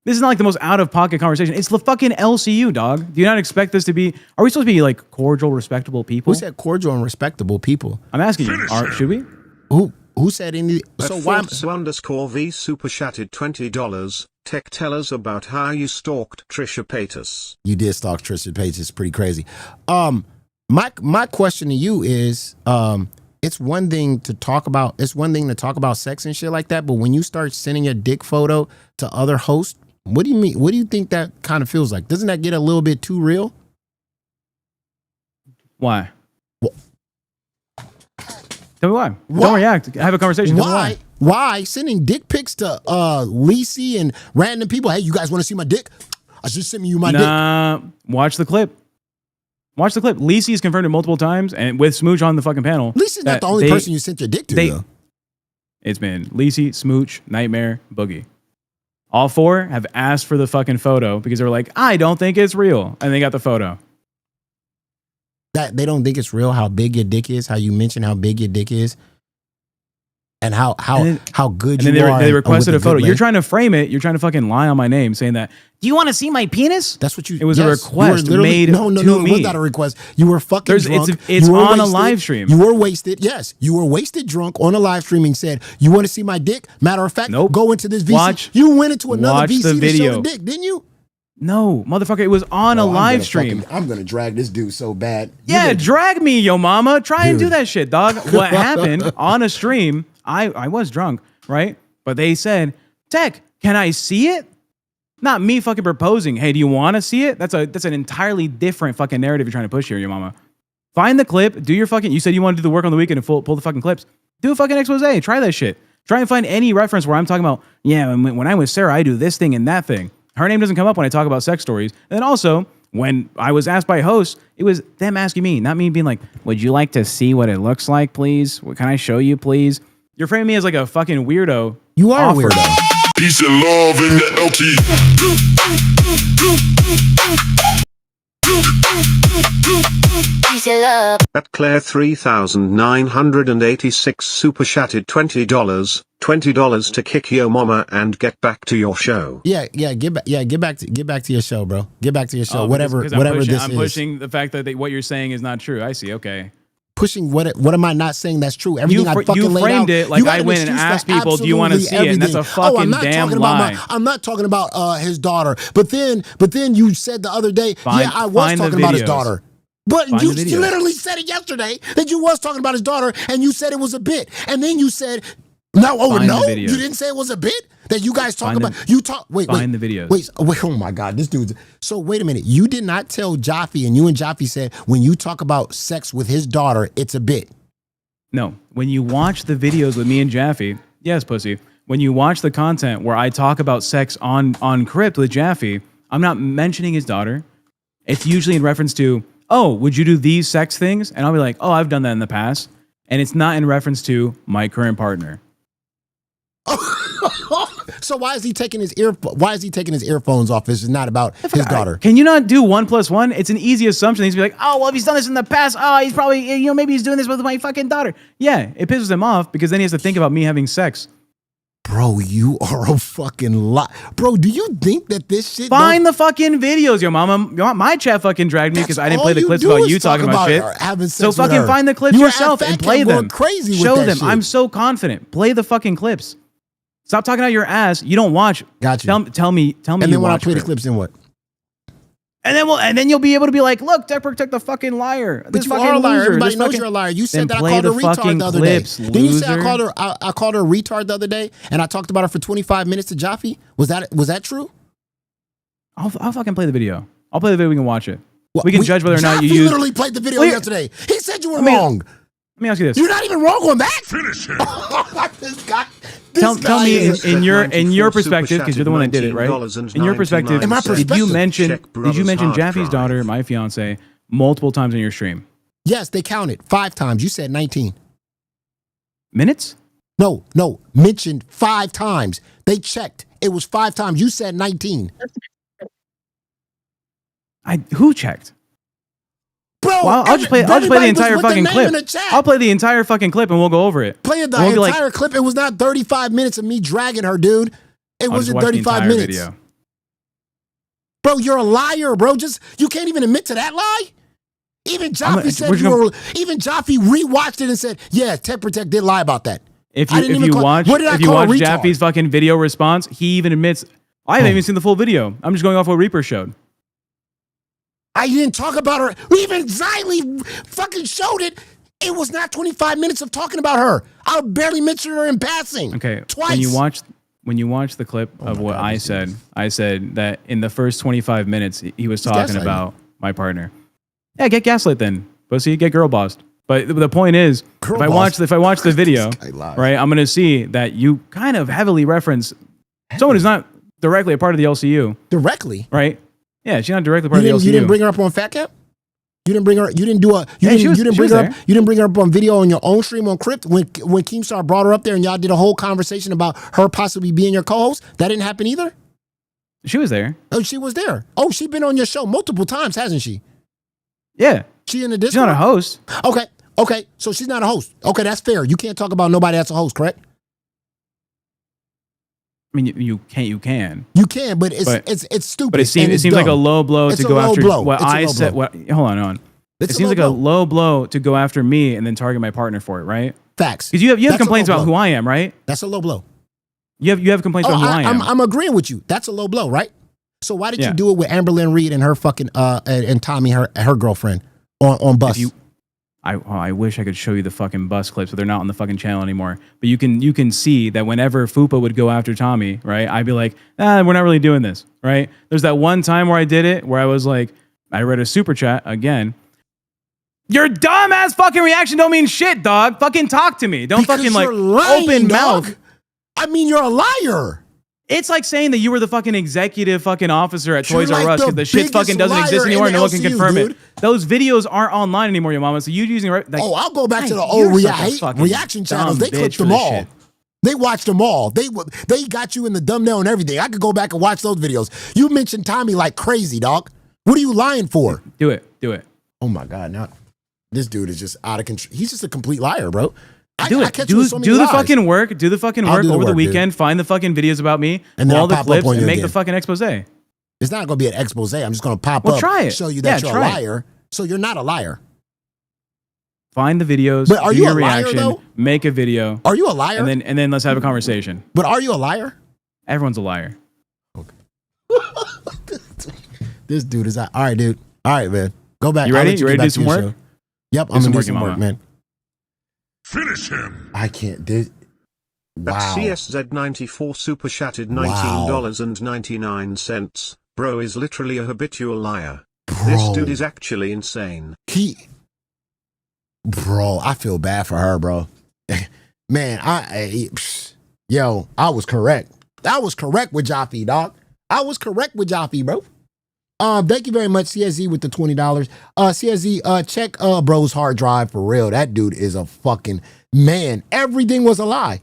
This is not like the most out-of-pocket conversation. It's the fucking LCU, dog. Do you not expect this to be... Are we supposed to be like cordial, respectable people? Who said cordial and respectable people? I'm asking you. Should we? Who said any... So why... _V super chatted $20. Tech, tell us about how you stalked Trisha Paytas. You did stalk Trisha Paytas. It's pretty crazy. My question to you is... it's one thing to talk about sex and shit like that, but when you start sending your dick photo to other hosts, what do you mean? What do you think that kind of feels like? Doesn't that get a little bit too real? Why? Tell me why. Don't react. Have a conversation. Why? Why sending dick pics to Lisi and random people? Hey, you guys want to see my dick? I just sent you my dick. Watch the clip. Watch the clip. Lisi's confirmed it multiple times, and with Smooch on the fucking panel. Lisi's not the only person you sent your dick to, though. It's been Lisi, Smooch, Nightmare, Boogie. All 4 have asked for the fucking photo because they were like, I don't think it's real. And they got the photo. That they don't think it's real how big your dick is, how you mention how big your dick is, and how good you are. They requested a photo. You're trying to frame it. You're trying to fucking lie on my name, saying that. Do you want to see my penis? That's what you. It was a request made no, to it me. was not a request. You were fucking drunk. It's on a live stream. You were wasted. Yes, you were wasted drunk on a live stream and said, "You want to see my dick?" Matter of fact, go into this VC. You went into another VC to show the dick, didn't you? No, motherfucker, it was on a live stream. I'm gonna drag this dude so bad. Yeah, drag me, yo mama. Try and do that shit, dog. What happened on a stream, I was drunk, right? But they said, Tech, can I see it? Not me fucking proposing, hey, do you want to see it? That's an entirely different fucking narrative you're trying to push here, yo mama. Find the clip, do your fucking, you said you want to do the work on the weekend and pull the fucking clips. Do a fucking expose, try that shit. Try and find any reference where I'm talking about, yeah, when I'm with Sarah, I do this thing and that thing. Her name doesn't come up when I talk about sex stories. And then also, when I was asked by hosts, it was them asking me, not me being like, would you like to see what it looks like, please? Can I show you, please? You're framing me as like a fucking weirdo. You are a weirdo. Peace and love in the LT. At Claire 3986 super chatted $20. $20 to kick your mama and get back to your show. Get back to your show, bro. Get back to your show. Whatever this is. I'm pushing the fact that what you're saying is not true. I see. Okay. Pushing what am I not saying that's true? Everything I fucking laid out. You framed it like I went and asked people, do you want to see it? And that's a fucking damn lie. I'm not talking about his daughter. But then you said the other day, I was talking about his daughter. But you literally said it yesterday that you was talking about his daughter and you said it was a bit. And then you said, you didn't say it was a bit that you guys talk about. Find the videos. Wait, oh my God, this dude's. So wait a minute. You did not tell Jaffe, and you and Jaffe said when you talk about sex with his daughter, it's a bit. No, when you watch the videos with me and Jaffe, yes, pussy. When you watch the content where I talk about sex on Crypt with Jaffe, I'm not mentioning his daughter. it's usually in reference to, oh, would you do these sex things? And I'll be like, oh, I've done that in the past. And it's not in reference to my current partner. So why is he taking his earphones off? This is not about his daughter. Can you not do 1 + 1? It's an easy assumption. He's be like, oh, well, if he's done this in the past, oh, he's probably, maybe he's doing this with my fucking daughter. Yeah, it pisses him off because then he has to think about me having sex. Bro, you are a fucking lie. Bro, do you think that this shit... Find the fucking videos, yo mama. My chat fucking dragged me because I didn't play the clips about you talking about shit. So fucking find the clips yourself and play them. Crazy Show with that them. shit. I'm so confident. Play the fucking clips. Stop talking out your ass. You don't watch. Got you. Tell me. And then when I play the clips, then what? And then you'll be able to be like, look, protect the fucking liar. But you are a liar. Everybody knows you're a liar. You said that I called her retard the other day. Didn't you say I called her a retard the other day and I talked about her for 25 minutes to Jaffe? Was that true? I'll fucking play the video. I'll play the video. We can watch it. We can judge whether or not you Jaffe use. literally played the video yesterday. He said you were wrong. Let me ask you this. You're not even wrong on that. Finish him. Tell me in your perspective, because you're the one that did it, right? In your perspective, did you mention Jaffe's daughter, my fiance, multiple times on your stream? Yes, they counted 5 times. You said 19 minutes. No, mentioned 5 times. They checked. It was 5 times. You said 19. Who checked? Bro, well, I'll just play the entire fucking clip. I'll play the entire fucking clip and we'll go over it. Play the entire clip. It was not 35 minutes of me dragging her, dude. It wasn't 35 minutes. Video. Bro, you're a liar, bro. You can't even admit to that lie. Even Jaffe said even Jaffe rewatched it and said, "Yeah, Tech Protect did lie about that." If you watch Jaffe's fucking video response, he even admits, "I haven't even seen the full video. I'm just going off what Reaper showed." I didn't talk about her. Even Xylee fucking showed it. It was not 25 minutes of talking about her. I barely mentioned her in passing. Okay. Twice. When you watch the clip of what I said that in the first 25 minutes he was talking about my partner. Yeah, get gaslit then. Pussy, get girl bossed. But the point is, if I watch the video, right, I'm gonna see that you kind of heavily reference someone who's not directly a part of the LCU. Directly? Right? Yeah, she's not directly part of the LCU. You didn't bring her up on Fat Cap? You didn't bring her. You didn't do a. You didn't bring her up. You didn't bring her up on video on your own stream on Crypt when Keemstar brought her up there and y'all did a whole conversation about her possibly being your co-host. That didn't happen either. She was there. Oh, she was there. Oh, she's been on your show multiple times, hasn't she? Yeah. She in the Discord. She's not a host. Okay. So she's not a host. Okay, that's fair. You can't talk about nobody that's a host, correct? I mean, you can. You can, but it's stupid. But it seems like a low blow to go after what I said. Hold on. It seems like a low blow to go after me and then target my partner for it, right? Facts. Because you have complaints about who I am, right? That's a low blow. You have complaints about who I am. I'm agreeing with you. That's a low blow, right? So why did you do it with Amberlynn Reed and her fucking and Tommy, her girlfriend on Bus? I wish I could show you the fucking Bus clips, but they're not on the fucking channel anymore. But you can see that whenever Fupa would go after Tommy, right? I'd be like, we're not really doing this, right? There's that one time where I did it, where I was like, I read a super chat again. Your dumbass fucking reaction don't mean shit, dog. Fucking talk to me. Don't fucking like lying, open mouth. I mean, you're a liar. It's like saying that you were the fucking executive fucking officer at Toys R Us because the shit fucking doesn't exist anymore and no one can confirm it. Those videos aren't online anymore, your mama. So you using I'll go back to the old reaction channels. They clipped them all. They watched them all. They got you in the thumbnail and everything. I could go back and watch those videos. You mentioned Tommy like crazy, dog. What are you lying for? Do it. Oh my God, now this dude is just out of control. He's just a complete liar, bro. Do the fucking work. Do the fucking work over the weekend. Dude. Find the fucking videos about me, and all the clips, and make the fucking expose. It's not going to be an expose. I'm just going to pop up, try it. Show you that you're a liar. So you're not a liar. Find the videos. But are you a liar reaction, though? Make a video. Are you a liar? And then let's have a conversation. But are you a liar? Everyone's a liar. Okay. This dude is all right, dude. All right, man. Go back. You ready? You ready to do some work? Show. Yep, I'm gonna do some work, man. Finish him. I can't. Wow. CSZ94 super chatted $19.99. Bro is literally a habitual liar. Bro. This dude is actually insane. Bro, I feel bad for her, bro. Man, I was correct. I was correct with Jaffe, dog. I was correct with Jaffe, bro. Thank you very much, CSZ, with the $20. CSZ, check bro's hard drive for real. That dude is a fucking man. Everything was a lie.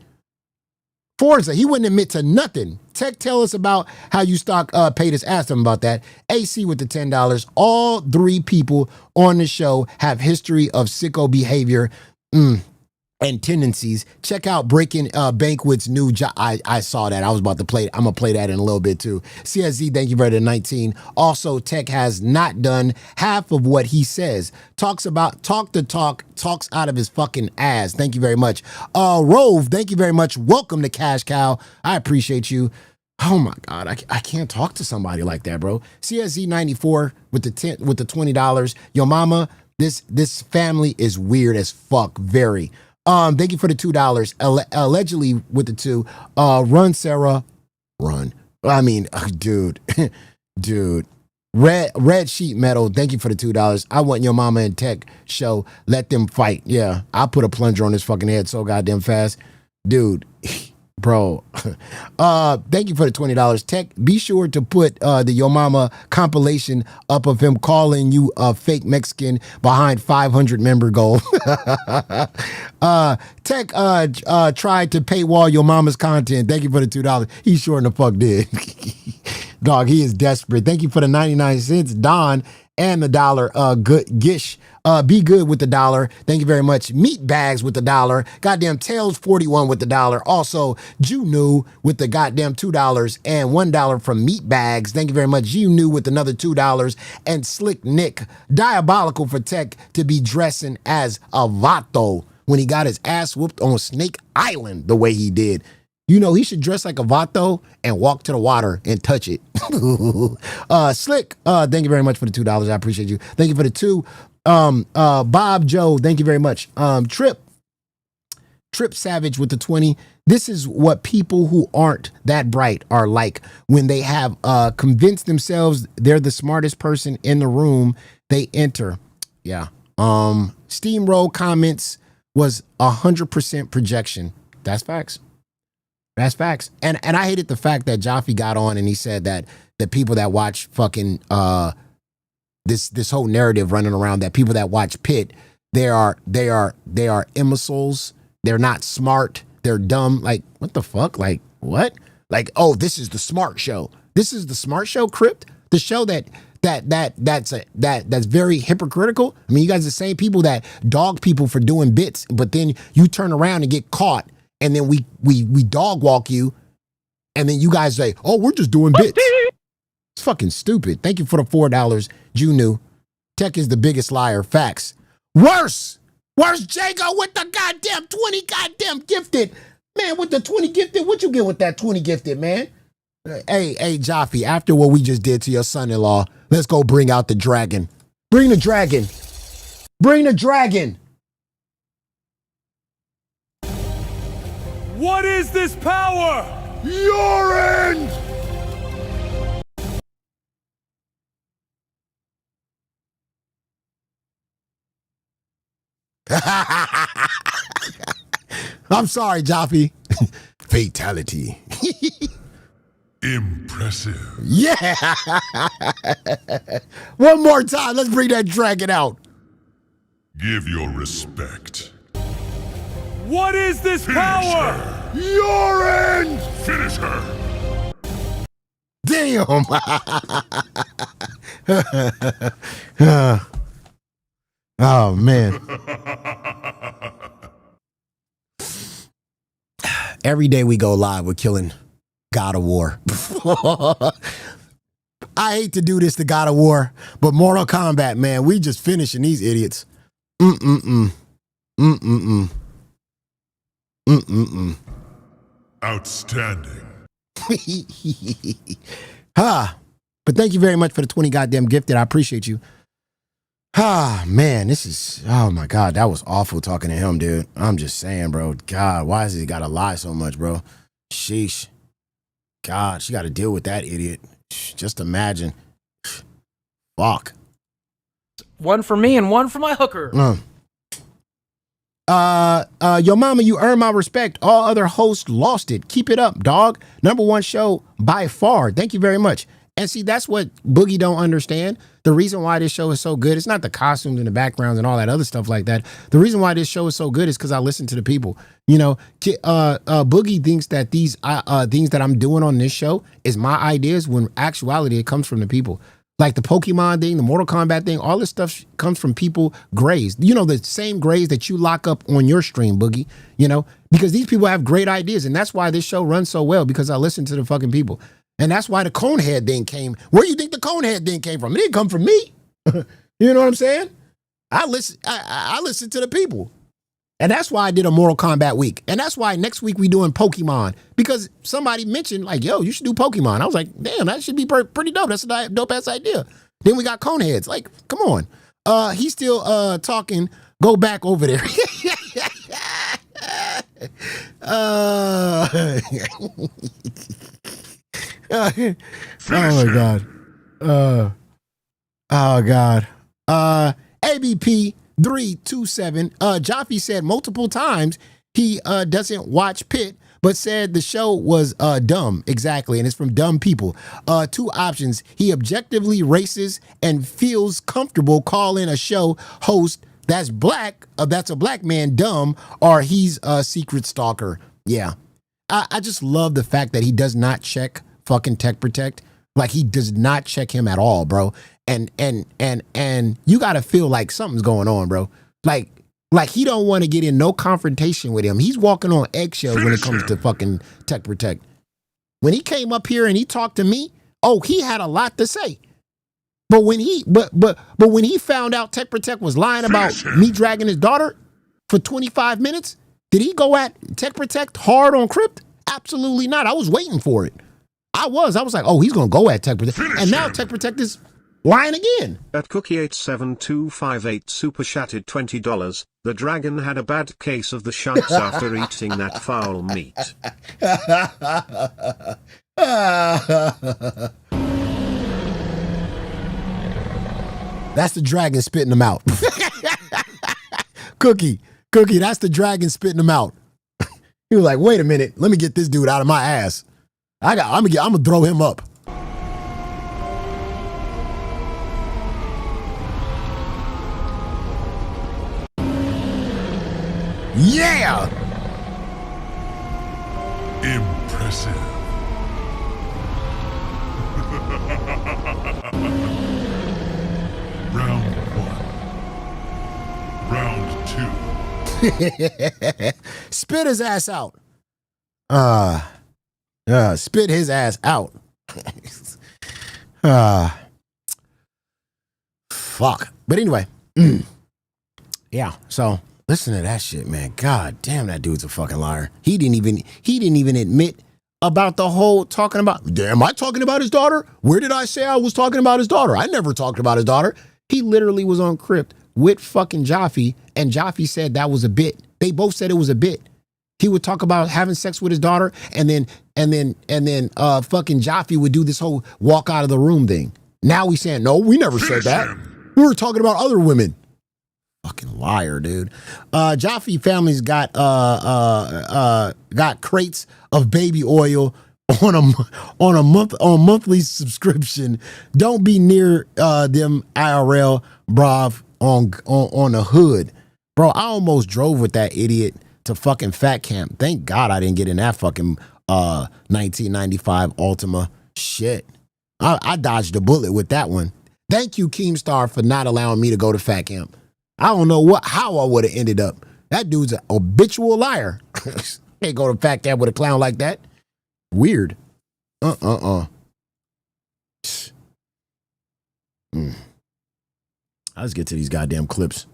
Forza, he wouldn't admit to nothing. Tech, tell us about how you stock paid us. Ask them about that. AC with the $10. All three people on the show have history of sicko behavior and tendencies. Check out Breaking Banquet's new job. I saw that. I was about to play it. I'm going to play that in a little bit too. CSZ, thank you for the 19. Also, Tech has not done half of what he says. Talks out of his fucking ass. Thank you very much. Rove, thank you very much. Welcome to Cash Cow. I appreciate you. Oh my God, I can't talk to somebody like that, bro. CSZ 94 with the $20. Yo mama, this family is weird as fuck. Very. Thank you for the $2. Allegedly with the 2. Run, Sarah. Run. I mean, dude. Dude. Red Sheet Metal, thank you for the $2. I want your mama and Tech show. Let them fight. Yeah, I put a plunger on his fucking head so goddamn fast. Dude. Bro, thank you for the $20. Tech, be sure to put the Yo Mama compilation up of him calling you a fake Mexican behind 500 member goal. Tech tried to paywall Yo Mama's content. Thank you for the $2. He sure in the fuck did. Dog, he is desperate. Thank you for the 99 cents, Don, and the $1. Good Gish. Be good with the $1. Thank you very much. Meat Bags with the $1. Goddamn Tails 41 with the $1. Also, Junu with the goddamn $2 and $1 from Meat Bags. Thank you very much. Junu with another $2. And Slick Nick, diabolical for Tech to be dressing as a vato when he got his ass whooped on Snake Island the way he did. You know, he should dress like a vato and walk to the water and touch it. Slick, thank you very much for the $2. I appreciate you. Thank you for the 2. Bob Joe, thank you very much. Trip Savage with the 20. This is what people who aren't that bright are like when they have convinced themselves they're the smartest person in the room they enter. Yeah. Steamroll comments was 100% projection. That's facts. That's facts. And I hated the fact that Jaffe got on and he said that the people that watch fucking this whole narrative running around that people that watch Pitt, they are imbeciles. They're not smart. They're dumb. Like, what the fuck? Like, what? Like, oh, this is the smart show. This is the smart show, Crypt? The show that's very hypocritical. I mean, you guys are the same people that dog people for doing bits, but then you turn around and get caught, and then we dog walk you, and then you guys say, oh, we're just doing bits. It's fucking stupid. Thank you for the $4, Junu. Tech is the biggest liar. Facts. Worse, Jago with the goddamn 20 goddamn gifted. Man, with the 20 gifted, what you get with that 20 gifted, man? Hey, Jaffe, after what we just did to your son-in-law, let's go bring out the dragon. Bring the dragon. Bring the dragon. What is this power? Urine! I'm sorry, Jaffe. Fatality. Impressive. Yeah. One more time. Let's bring that dragon out. Give your respect. What is this power? Urine! Finish her. Damn. Oh, man. Every day we go live, we're killing God of War. I hate to do this to God of War, but Mortal Kombat, man, we just finishing these idiots. Outstanding. But thank you very much for the 20 goddamn gifted. I appreciate you. Man, this is, oh my God, that was awful talking to him, dude. I'm just saying, bro. God, why has he got to lie so much, bro? Sheesh. God, she got to deal with that idiot. Just imagine. Fuck. One for me and one for my hooker. Yo mama, you earn my respect. All other hosts lost it. Keep it up, dog. #1 show by far. Thank you very much. And see, that's what Boogie don't understand. The reason why this show is so good, it's not the costumes and the backgrounds and all that other stuff like that. The reason why this show is so good is because I listen to the people. You know, Boogie thinks that these things that I'm doing on this show is my ideas, when actuality it comes from the people. Like the Pokemon thing, the Mortal Kombat thing, all this stuff comes from people grays. You know, the same grays that you lock up on your stream, Boogie, you know, because these people have great ideas. And that's why this show runs so well, because I listen to the fucking people. And that's why the Conehead thing came. Where do you think the Conehead thing came from? It didn't come from me. You know what I'm saying? I listen to the people. And that's why I did a Mortal Kombat week. And that's why next week we doing Pokemon. Because somebody mentioned, like, yo, you should do Pokemon. I was like, damn, that should be pretty dope. That's a dope-ass idea. Then we got Coneheads. Like, come on. He's still talking. Go back over there. Oh, my God. Oh, God. ABP 327. Jaffe said multiple times he doesn't watch Pit, but said the show was dumb. Exactly. And it's from dumb people. Two options. He objectively racist and feels comfortable calling a show host that's black, that's a black man, dumb, or he's a secret stalker. Yeah. I just love the fact that he does not check fucking Tech Protect. Like, he does not check him at all, bro. And you gotta feel like something's going on, bro. Like he don't want to get in no confrontation with him. He's walking on eggshells when it comes to fucking Tech Protect. When he came up here and he talked to me, oh, he had a lot to say. But when he when he found out Tech Protect was lying about me dragging his daughter for 25 minutes, did he go at Tech Protect hard on Crypt? Absolutely not. I was waiting for it. I was like, oh, he's gonna go at Tech Protect. And now Tech Protect is lying again. At Cookie87258 super chatted $20. The dragon had a bad case of the shanks after eating that foul meat. That's the dragon spitting them out. Cookie, that's the dragon spitting them out. He was like, wait a minute, let me get this dude out of my ass. I'm gonna throw him up. Yeah! Impressive. Round 1. Round 2. Spit his ass out. Spit his ass out. Fuck. But anyway. Yeah, so listen to that shit, man. God damn, that dude's a fucking liar. He didn't even admit about the whole talking about, am I talking about his daughter? Where did I say I was talking about his daughter? I never talked about his daughter. He literally was on Crypt with fucking Jaffe, and Jaffe said that was a bit. They both said it was a bit. He would talk about having sex with his daughter, and then fucking Jaffe would do this whole walk out of the room thing. Now he's saying, no, we never said that. We were talking about other women. Fucking liar, dude. Jaffe family's got crates of baby oil on monthly subscription. Don't be near them IRL brav on the hood. Bro, I almost drove with that idiot to fucking Fat Camp. Thank God I didn't get in that fucking 1995 Altima. Shit. I dodged a bullet with that one. Thank you, Keemstar, for not allowing me to go to Fat Camp. I don't know how I would have ended up. That dude's an habitual liar. Can't go to Fat Camp with a clown like that. Weird. Let's get to these goddamn clips.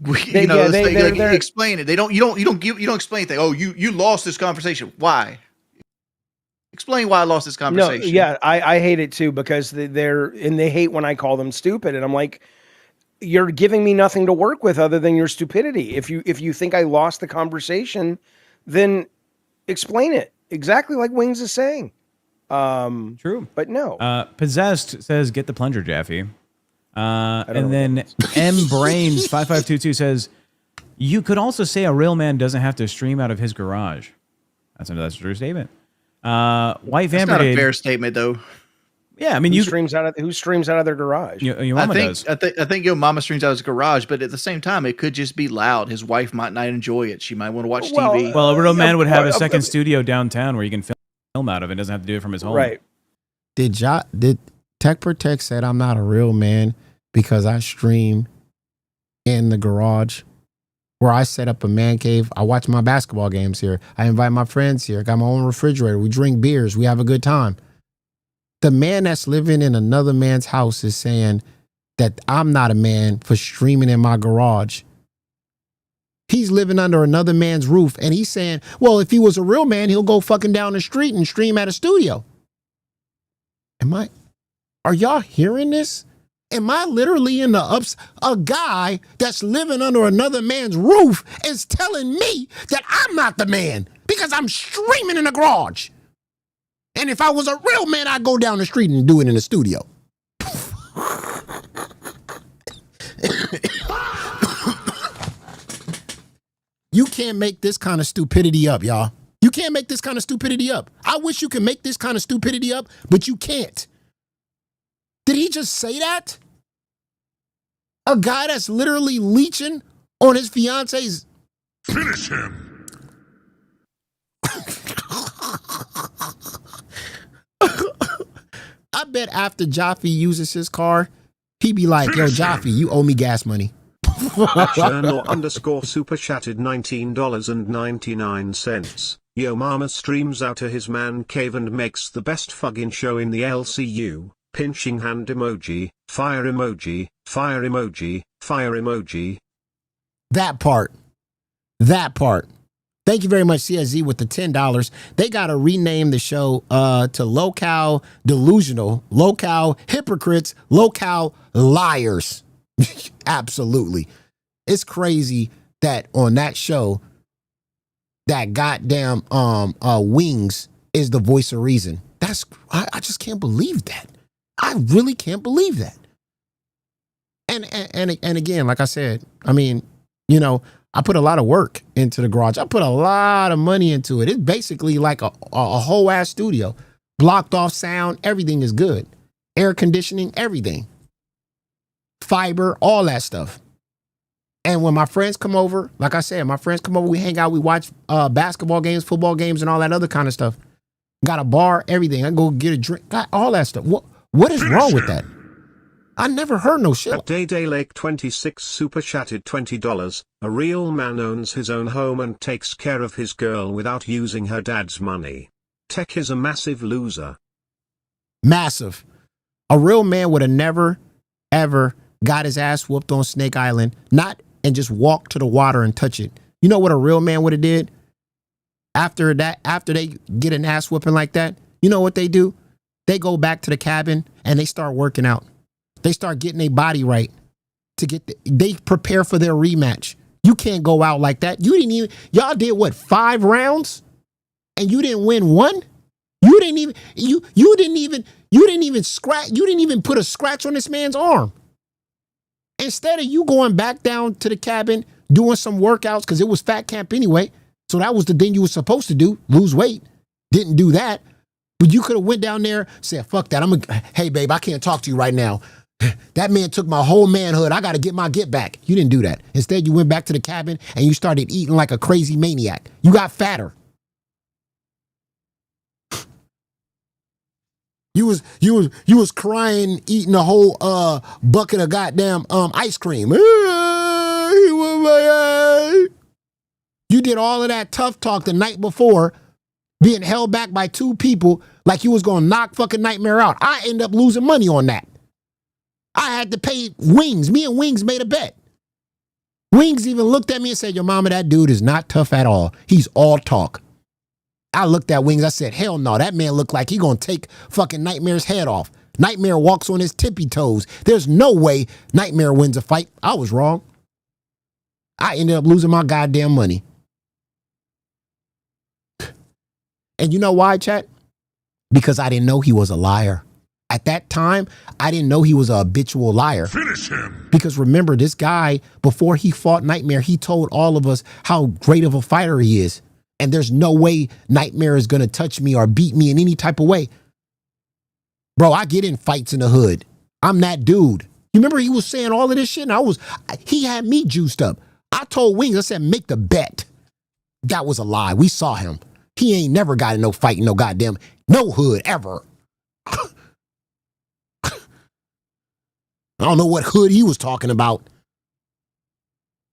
They explain it. You don't explain anything. Oh, you lost this conversation. Why? Explain why I lost this conversation. No, yeah, I hate it too, because they hate when I call them stupid, and I'm like, you're giving me nothing to work with other than your stupidity. If you think I lost the conversation, then explain it exactly like Wings is saying. True, but no. Possessed says, "Get the plunger, Jaffe." And then M Brains 5522 says, "You could also say a real man doesn't have to stream out of his garage." That's a true statement. White That's Vampire not a Dade. fair statement, though. Yeah, I mean, who streams out of their garage? Your mama does. I think your mama streams out of his garage, but at the same time, it could just be loud. His wife might not enjoy it. She might want to watch TV. Well, a real man would have a second studio downtown where you can film out of it. Doesn't have to do it from his home. Right. Did Tech Protect said I'm not a real man because I stream in the garage where I set up a man cave. I watch my basketball games here. I invite my friends here. I got my own refrigerator. We drink beers. We have a good time. The man that's living in another man's house is saying that I'm not a man for streaming in my garage. He's living under another man's roof, and he's saying, well, if he was a real man, he'll go fucking down the street and stream at a studio. Are y'all hearing this? Am I literally in the ups? A guy that's living under another man's roof is telling me that I'm not the man because I'm streaming in the garage. And if I was a real man, I'd go down the street and do it in the studio. You can't make this kind of stupidity up, y'all. You can't make this kind of stupidity up. I wish you could make this kind of stupidity up, but you can't. Did he just say that? A guy that's literally leeching on his fiance's. Finish him. I bet after Jaffe uses his car, he be like, yo, Jaffe, you owe me gas money. Journal _ super chatted $19.99. Yo mama streams out of his man cave and makes the best fucking show in the LCU. Pinching hand emoji, fire emoji, fire emoji, fire emoji. That part. Thank you very much, CSZ, with the $10. They got to rename the show to Lolcow Delusional, Lolcow Hypocrites, Lolcow Liars. Absolutely. It's crazy that on that show, that goddamn Wings is the voice of reason. I just can't believe that. I really can't believe that. And again, like I said, I mean, you know, I put a lot of work into the garage. I put a lot of money into it. It's basically like a whole ass studio. Blocked off sound, everything is good. Air conditioning, everything. Fiber, all that stuff. And when my friends come over, like I said, we hang out, we watch basketball games, football games, and all that other kind of stuff. Got a bar, everything. I go get a drink, got all that stuff. What is wrong with that? I never heard no shit. Day Lake 26 super chatted $20. A real man owns his own home and takes care of his girl without using her dad's money. Tech is a massive loser. Massive. A real man would have never, ever got his ass whooped on Snake Island, and just walked to the water and touch it. You know what a real man would have did? After they get an ass whooping like that, you know what they do? They go back to the cabin and they start working out. They start getting their body right they prepare for their rematch. You can't go out like that. Y'all did what, 5 rounds? And you didn't win one? You didn't even put a scratch on this man's arm. Instead of you going back down to the cabin, doing some workouts, because it was fat camp anyway. So that was the thing you were supposed to do, lose weight. Didn't do that. But you could have went down there, said, fuck that. Hey, babe, I can't talk to you right now. That man took my whole manhood. I got to get my get back. You didn't do that. Instead, you went back to the cabin and you started eating like a crazy maniac. You got fatter. You was crying, eating a whole bucket of goddamn ice cream. You did all of that tough talk the night before, being held back by 2 people like you was gonna knock fucking Nightmare out. I end up losing money on that. I had to pay Wings. Me and Wings made a bet. Wings even looked at me and said, your mama, that dude is not tough at all. He's all talk. I looked at Wings. I said, hell no, that man looked like he gonna take fucking Nightmare's head off. Nightmare walks on his tippy toes. There's no way Nightmare wins a fight. I was wrong. I ended up losing my goddamn money. And you know why, chat? Because I didn't know he was a liar. At that time, I didn't know he was a habitual liar. Finish him. Because remember, this guy, before he fought Nightmare, he told all of us how great of a fighter he is. and there's no way Nightmare is going to touch me or beat me in any type of way. Bro, I get in fights in the hood. I'm that dude. You remember he was saying all of this shit, and he had me juiced up. I told Wings, I said, make the bet. That was a lie. We saw him. He ain't never got in no fight in no hood ever. I don't know what hood he was talking about.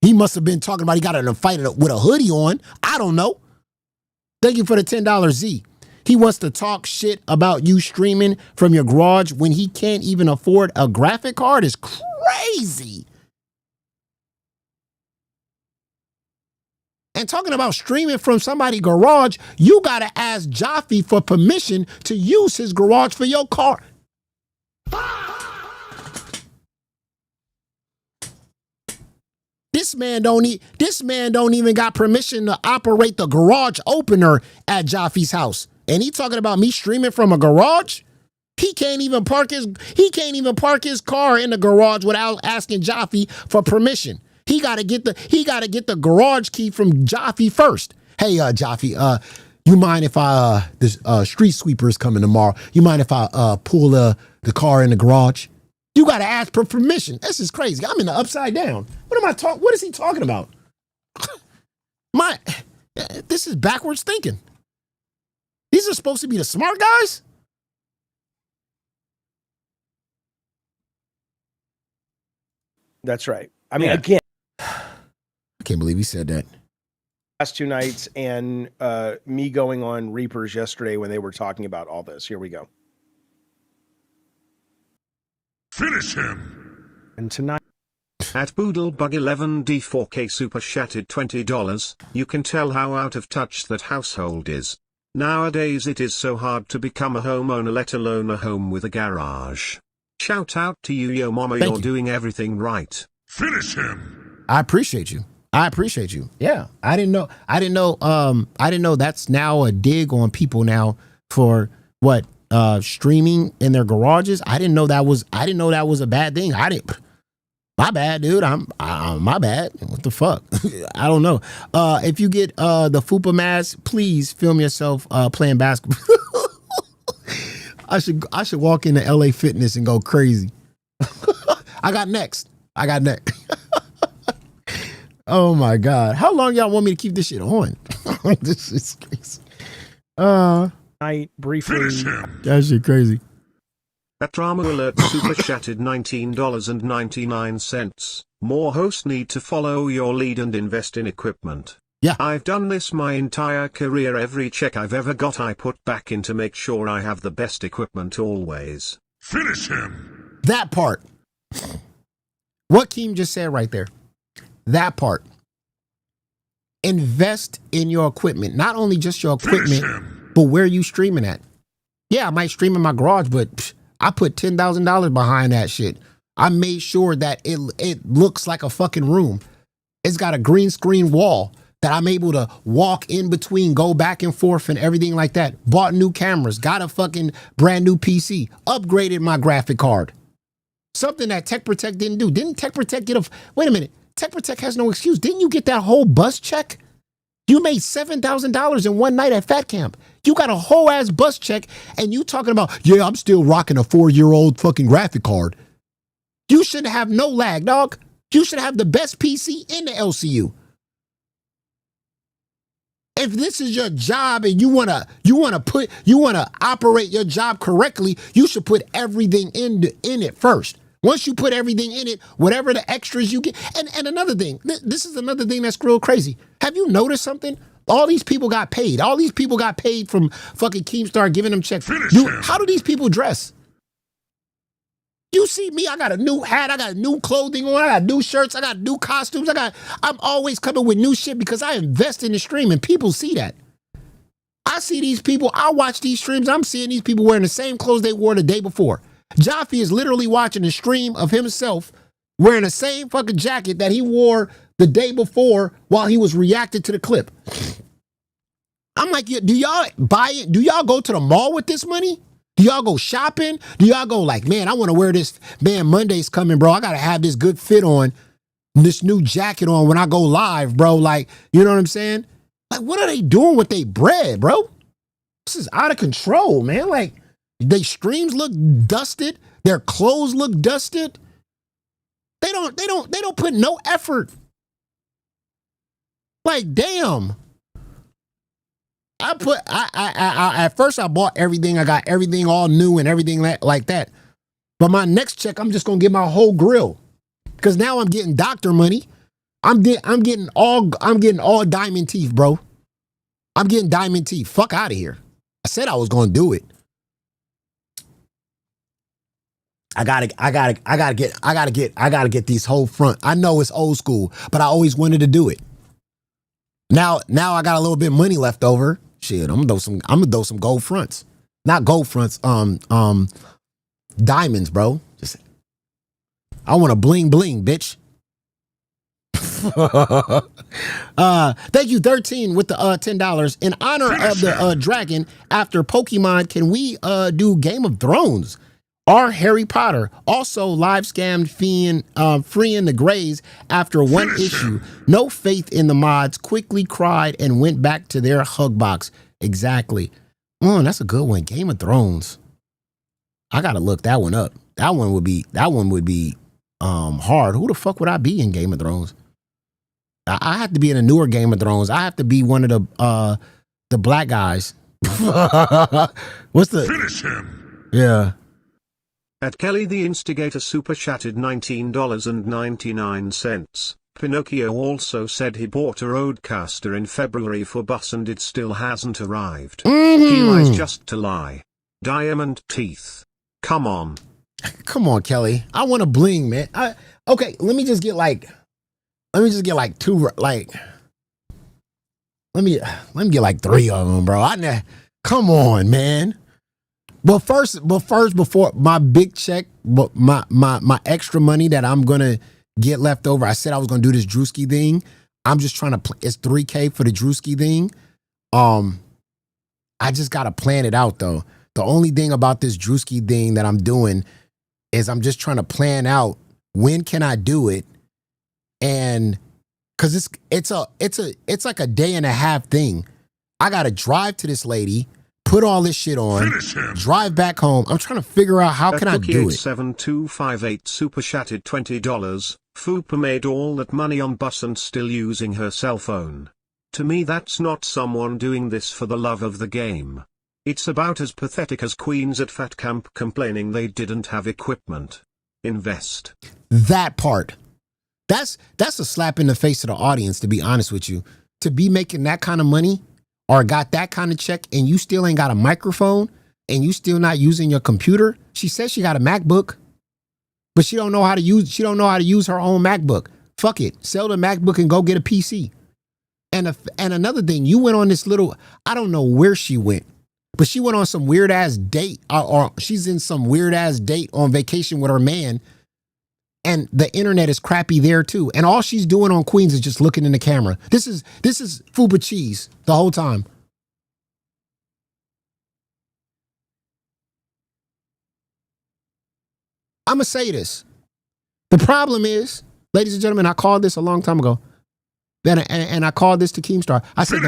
He must have been talking about he got in a fight with a hoodie on. I don't know. Thank you for the $10, Z. He wants to talk shit about you streaming from your garage when he can't even afford a graphic card is crazy. And talking about streaming from somebody's garage, you got to ask Jaffe for permission to use his garage for your car. This man don't even got permission to operate the garage opener at Jaffe's house. And he talking about me streaming from a garage? He can't even park his car in the garage without asking Jaffe for permission. He gotta get the garage key from Jaffe first. Hey, Jaffe, you mind if this street sweeper is coming tomorrow? You mind if I pull the car in the garage? You gotta ask for permission. This is crazy. I'm in the upside down. What is he talking about? This is backwards thinking. These are supposed to be the smart guys? That's right. I mean, again, I can't believe he said that. Last 2 nights and me going on Reapers yesterday when they were talking about all this. Here we go. Finish him. And tonight. At Boodlebug11D4K super chatted $20, you can tell how out of touch that household is. Nowadays it is so hard to become a homeowner, let alone a home with a garage. Shout out to you, yo mama, you're doing everything right. Finish him. I appreciate you. Yeah. I didn't know that's now a dig on people now for what streaming in their garages. I didn't know that was a bad thing. My bad, dude. My bad. What the fuck? I don't know. If you get the Fupa mask, please film yourself playing basketball. I should walk into LA Fitness and go crazy. I got next. Oh my God. How long y'all want me to keep this shit on? This is crazy. Night briefly. That shit crazy. That drama alert super chatted $19.99. More hosts need to follow your lead and invest in equipment. Yeah. I've done this my entire career. Every check I've ever got I put back in to make sure I have the best equipment always. Finish him. That part. What Keem just said right there. That part. Invest in your equipment. Not only just your equipment, but where you streaming at. Yeah, I might stream in my garage, but I put $10,000 behind that shit. I made sure that it looks like a fucking room. It's got a green screen wall that I'm able to walk in between, go back and forth and everything like that. Bought new cameras, got a fucking brand new PC, upgraded my graphic card. Something that Tech Protect didn't do. Didn't Tech Protect get wait a minute, Tech Protect has no excuse. Didn't you get that whole bus check? You made $7,000 in one night at Fat Camp. You got a whole ass bus check and you talking about, yeah, I'm still rocking a 4-year-old fucking graphic card. You should have no lag, dog. You should have the best PC in the LCU. If this is your job and you wanna operate your job correctly, you should put everything in it first. Once you put everything in it, whatever the extras you get, and another thing, this is another thing that's real crazy. Have you noticed something? All these people got paid. All these people got paid from fucking Keemstar giving them checks. How do these people dress? You see me, I got a new hat, I got new clothing on, I got new shirts, I got new costumes, I'm always coming with new shit because I invest in the stream and people see that. I see these people, I watch these streams, I'm seeing these people wearing the same clothes they wore the day before. Jaffe is literally watching a stream of himself wearing the same fucking jacket that he wore the day before while he was reacting to the clip. I'm like, do y'all buy it? Do y'all go to the mall with this money? Do y'all go shopping? Do y'all go like, man, I want to wear this, man, Monday's coming, bro. I got to have this good fit on, this new jacket on when I go live, bro. Like, you know what I'm saying? Like, what are they doing with their bread, bro? This is out of control, man. Like, their streams look dusted. Their clothes look dusted. They don't put no effort. Like, damn. At first I bought everything. I got everything all new and everything like that. But my next check, I'm just gonna get my whole grill. Cause now I'm getting doctor money. I'm getting all diamond teeth, bro. I'm getting diamond teeth. Fuck out of here. I said I was gonna do it. I gotta get these whole front. I know it's old school, but I always wanted to do it. Now I got a little bit of money left over. Shit, I'm gonna throw some gold fronts. Not gold fronts, diamonds, bro. Just I want to bling bling, bitch. Thank you, 13 with the $10. In honor of the dragon, after Pokemon, can we do Game of Thrones? Or Harry Potter, also live scammed freeing the Greys after one issue. No faith in the mods, quickly cried and went back to their hug box. Exactly. That's a good one. Game of Thrones. I gotta look that one up. That one would be hard. Who the fuck would I be in Game of Thrones? I have to be in a newer Game of Thrones. I have to be one of the black guys. What's the Finish him. Yeah. At Kelly the Instigator super chatted $19.99. Pinocchio also said he bought a Roadcaster in February for bus and it still hasn't arrived. He lies just to lie. Diamond teeth. Come on. Come on, Kelly. I want to bling, man. Okay, let me just get like two, like, let me get like 3 of them, bro. Come on, man. But first, before my big check, my extra money that I'm gonna get left over, I said I was gonna do this Drewski thing. I'm just trying to. It's $3K for the Drewski thing. I just gotta plan it out though. The only thing about this Drewski thing that I'm doing is I'm just trying to plan out when can I do it, and because it's like a day and a half thing. I gotta drive to this lady. Put all this shit on, drive back home. I'm trying to figure out how can I do it. 7258 super chatted $20. Fupa made all that money on bus and still using her cell phone. To me that's not someone doing this for the love of the game. It's about as pathetic as queens at fat camp complaining they didn't have equipment. Invest. That part. That's a slap in the face to the audience, to be honest with you. To be making that kind of money or got that kind of check and you still ain't got a microphone and you still not using your computer. She says she got a MacBook, but she don't know how to use her own MacBook. Fuck it. Sell the MacBook and go get a PC. And another thing, you went on this little, I don't know where she went, but she went on some weird ass date or she's in some weird ass date on vacation with her man. And the internet is crappy there too. And all she's doing on Queens is just looking in the camera. This is Fuba cheese the whole time. I'm going to say this. The problem is, ladies and gentlemen, I called this a long time ago. And I called this to Keemstar. I said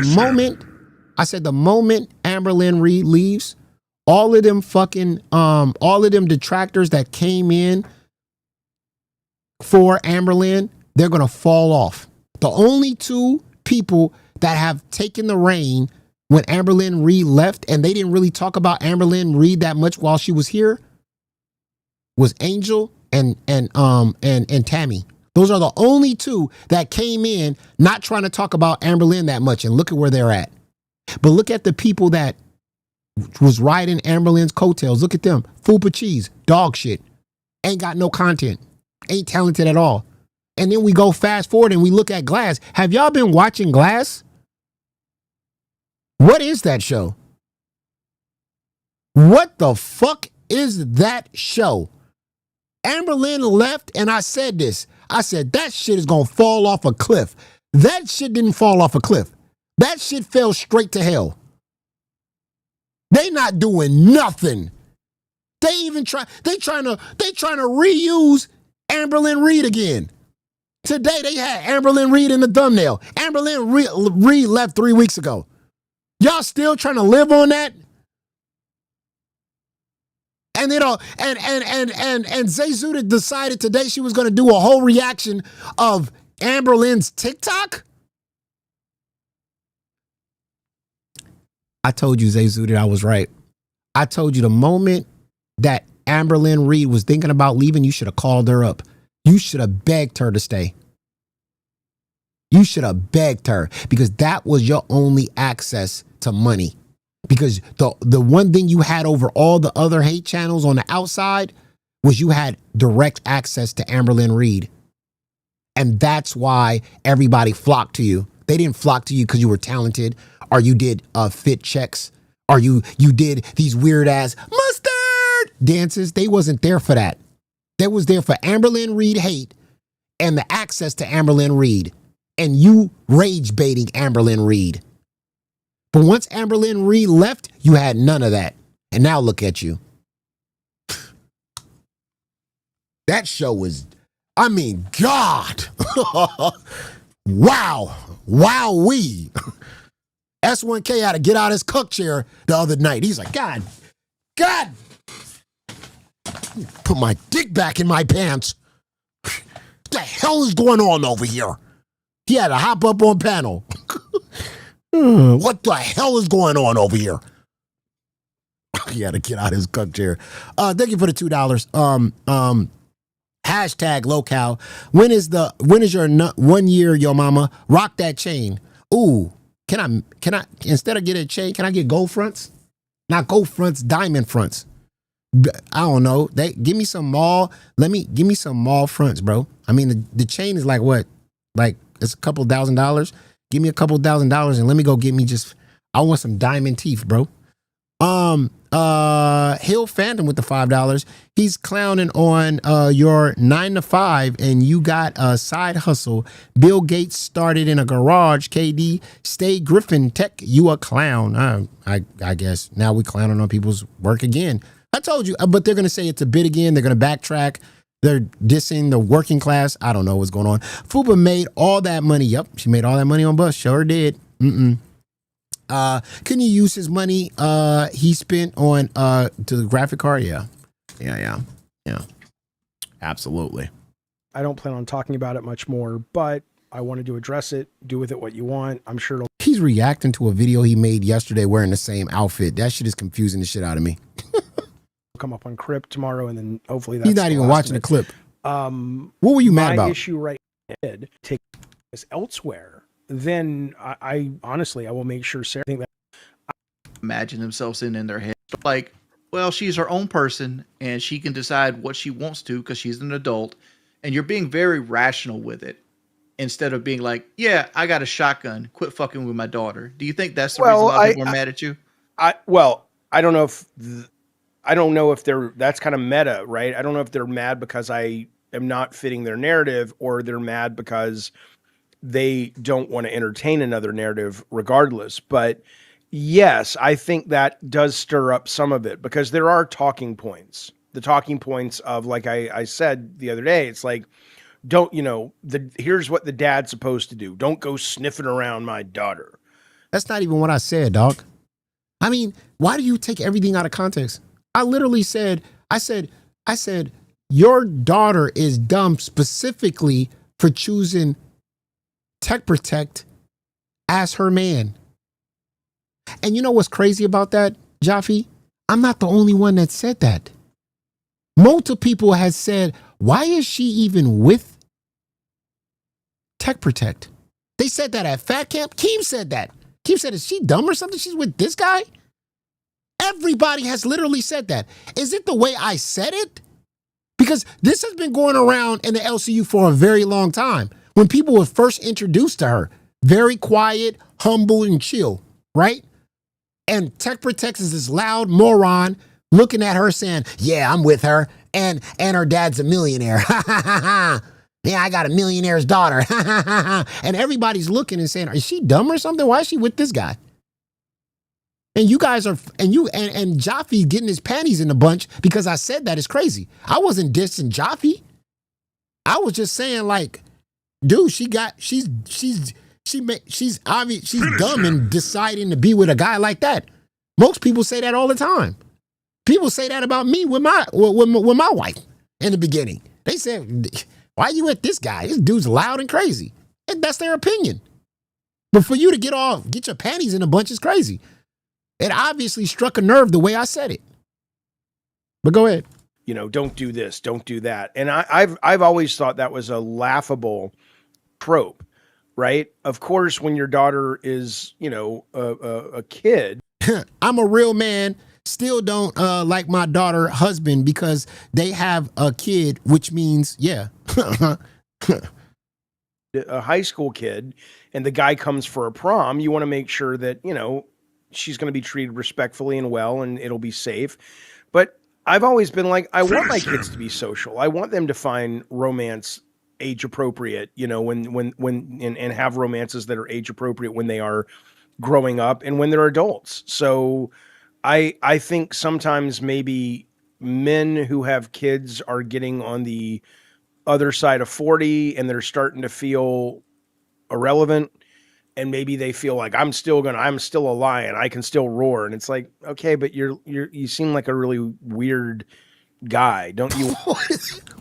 the moment Amberlynn Reed leaves, all of them detractors that came in for Amberlynn, they're going to fall off. The only 2 people that have taken the reign when Amberlynn Reed left, and they didn't really talk about Amberlynn Reed that much while she was here, was Angel and Tammy. Those are the only 2 that came in not trying to talk about Amberlynn that much, and look at where they're at. But look at the people that was riding Amberlynn's coattails. Look at them. Fupa cheese, dog shit. Ain't got no content. Ain't talented at all. And then we go fast forward and we look at Glass. Have y'all been watching Glass? What is that show? What the fuck is that show? Amberlynn left and I said this. I said that shit is gonna fall off a cliff. That shit didn't fall off a cliff. That shit fell straight to hell. They not doing nothing. They trying to reuse Amberlynn Reed again. Today they had Amberlynn Reed in the thumbnail. Amberlynn Reed left 3 weeks ago. Y'all still trying to live on that? And you know, and Zay Zuda decided today she was going to do a whole reaction of Amberlynn's TikTok. I told you, Zay Zuda, I was right. I told you the moment that Amberlynn Reed was thinking about leaving, you should have called her up. You should have begged her to stay. You should have begged her because that was your only access to money. Because the one thing you had over all the other hate channels on the outside was you had direct access to Amberlynn Reed. And that's why everybody flocked to you. They didn't flock to you because you were talented or you did fit checks or you did these weird ass mustard dances. They wasn't there for that. They was there for Amberlynn Reed hate and the access to Amberlynn Reed. And you rage baiting Amberlynn Reed. But once Amberlynn Reed left, you had none of that. And now look at you. That show was, I mean, God. Wow. Wowee. S1K had to get out his cook chair the other night. He's like, God. Put my dick back in my pants. What the hell is going on over here? He had to hop up on panel. What the hell is going on over here? He had to get out his cook chair. Thank you for the $2. Hashtag Lolcow. When is your 1 year, yo mama? Rock that chain. Ooh, can I instead of get a chain, can I get gold fronts? Not gold fronts, diamond fronts. I don't know. They give me some mall. Give me some mall fronts, bro. I mean the chain is like what? Like it's a couple $1,000. Give me a couple $1,000 and let me go get me I want some diamond teeth, bro. Hill Phantom with the $5. He's clowning on your 9 to 5 and you got a side hustle. Bill Gates started in a garage. KD, stay Griffin Tech, you a clown. I guess now we clowning on people's work again. I told you, but they're gonna say it's a bit again. They're gonna backtrack. They're dissing the working class. I don't know what's going on. Fuba made all that money. Yep, she made all that money on bus. Sure did. Can you use his money he spent on to the graphic card? Yeah. Absolutely. I don't plan on talking about it much more, but I wanted to address it. Do with it what you want. I'm sure he's reacting to a video he made yesterday wearing the same outfit. That shit is confusing the shit out of me. come up on Crypt tomorrow, and then hopefully that's he's not even watching the clip. What were you mad about? My issue right now is take this elsewhere. Then I honestly I will make sure Sarah think that imagine themselves in their head like, well, she's her own person and she can decide what she wants to because she's an adult, and you're being very rational with it instead of being like, yeah, I got a shotgun, quit fucking with my daughter. Do you think that's the reason a lot of people are mad at you? I don't know if they're, that's kind of meta, right? I don't know if they're mad because I am not fitting their narrative, or they're mad because they don't want to entertain another narrative regardless. But yes, I think that does stir up some of it because there are talking points. The talking points of, like I said the other day, it's like, here's what the dad's supposed to do. Don't go sniffing around my daughter. That's not even what I said, dog. I mean, why do you take everything out of context? I literally said, I said, your daughter is dumb specifically for choosing Tech Protect as her man. And you know what's crazy about that, Jaffe? I'm not the only one that said that. Multiple people has said, why is she even with Tech Protect? They said that at Fat Camp. Keem said that. Keem said, is she dumb or something? She's with this guy? Everybody has literally said that. Is it the way I said it? Because this has been going around in the LCU for a very long time. When people were first introduced to her, very quiet, humble, and chill, right? And Tech Protect is this loud moron looking at her saying, yeah, I'm with her, and her dad's a millionaire. Yeah, I got a millionaire's daughter. And everybody's looking and saying, is she dumb or something? Why is she with this guy? And you guys are, and Jaffe getting his panties in a bunch because I said that is crazy. I wasn't dissing Jaffe. I was just saying, like, Dude, she's obvious, she's dumb in deciding to be with a guy like that. Most people say that all the time. People say that about me with my wife in the beginning. They said, why are you with this guy? This dude's loud and crazy. And that's their opinion. But for you to get your panties in a bunch is crazy. It obviously struck a nerve the way I said it. But go ahead. You know, don't do this, don't do that. And I've always thought that was a laughable trope, right? Of course, when your daughter is, you know, a kid. I'm a real man. Still don't like my daughter husband because they have a kid, which means, yeah. A high school kid, and the guy comes for a prom, you want to make sure that, you know, she's going to be treated respectfully and well, and it'll be safe. But I've always been like, I want my kids to be social. I want them to find romance age appropriate, you know, and have romances that are age appropriate when they are growing up and when they're adults. So I think sometimes maybe men who have kids are getting on the other side of 40 and they're starting to feel irrelevant, and maybe they feel like I'm still a lion, I can still roar. And it's like, okay, but you seem like a really weird guy, don't you?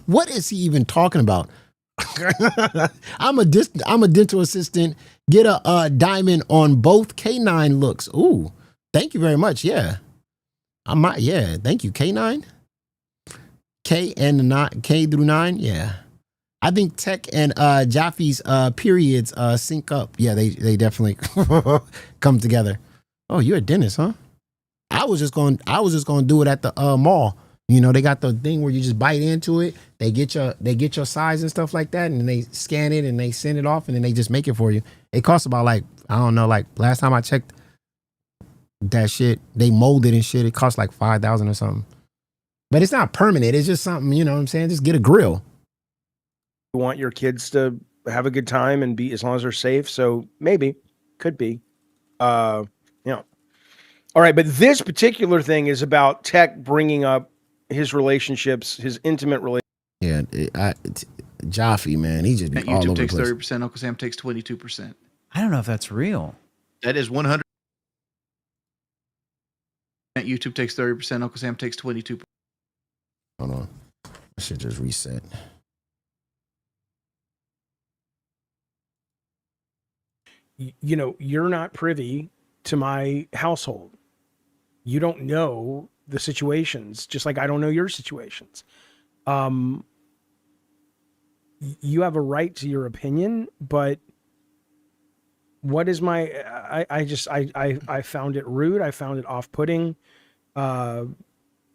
What is he even talking about? I'm a dental assistant. Get a diamond on both K9 looks. Ooh, thank you very much. Yeah, thank you. K9, K and the K through 9. Yeah, I think Tech and Jaffe's periods sync up. Yeah, they definitely come together. Oh, you're a dentist, huh? I was just going to do it at the mall. You know, they got the thing where you just bite into it. They get your size and stuff like that, and they scan it and they send it off, and then they just make it for you. It costs about like, I don't know, like last time I checked that shit, they molded and shit. It costs like $5,000 or something. But it's not permanent. It's just something, you know what I'm saying? Just get a grill. You want your kids to have a good time and be, as long as they're safe. So maybe, could be, you know. All right, but this particular thing is about Tech bringing up his relationships, his intimate relationships. Yeah, Jaffe, man, he just be all YouTube over takes the place. 30%. Uncle Sam takes 22%. I don't know if that's real. That is 100. YouTube takes 30%. Uncle Sam takes 22%. Hold on, I should just reset. You know, you're not privy to my household. You don't know the situations, just like I don't know your situations. You have a right to your opinion, but what is my, I found it rude. I found it off-putting,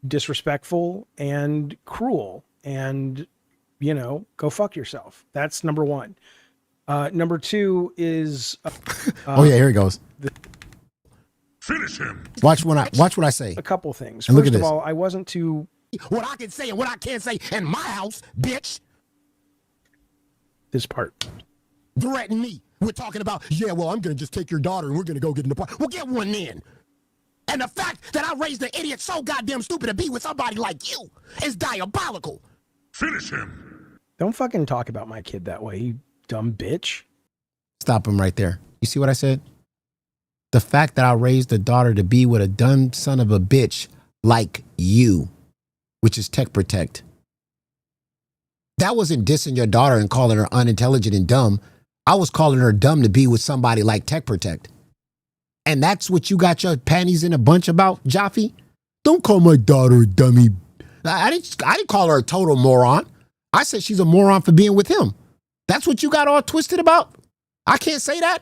disrespectful, and cruel. And, you know, go fuck yourself. That's number one. Number two is, oh yeah, here he goes. Finish him. Watch what I say. A couple things. And look First at of this. all, I wasn't too. What I can say and what I can't say in my house, bitch. This part. Threaten me. We're talking about, yeah, well, I'm going to just take your daughter and we're going to go get in the park. Well, get one then. And the fact that I raised an idiot so goddamn stupid to be with somebody like you is diabolical. Finish him. Don't fucking talk about my kid that way, you dumb bitch. Stop him right there. You see what I said? The fact that I raised a daughter to be with a dumb son of a bitch like you, which is Tech Protect. That wasn't dissing your daughter and calling her unintelligent and dumb. I was calling her dumb to be with somebody like Tech Protect. And that's what you got your panties in a bunch about, Jaffe? Don't call my daughter a dummy. I didn't call her a total moron. I said she's a moron for being with him. That's what you got all twisted about? I can't say that.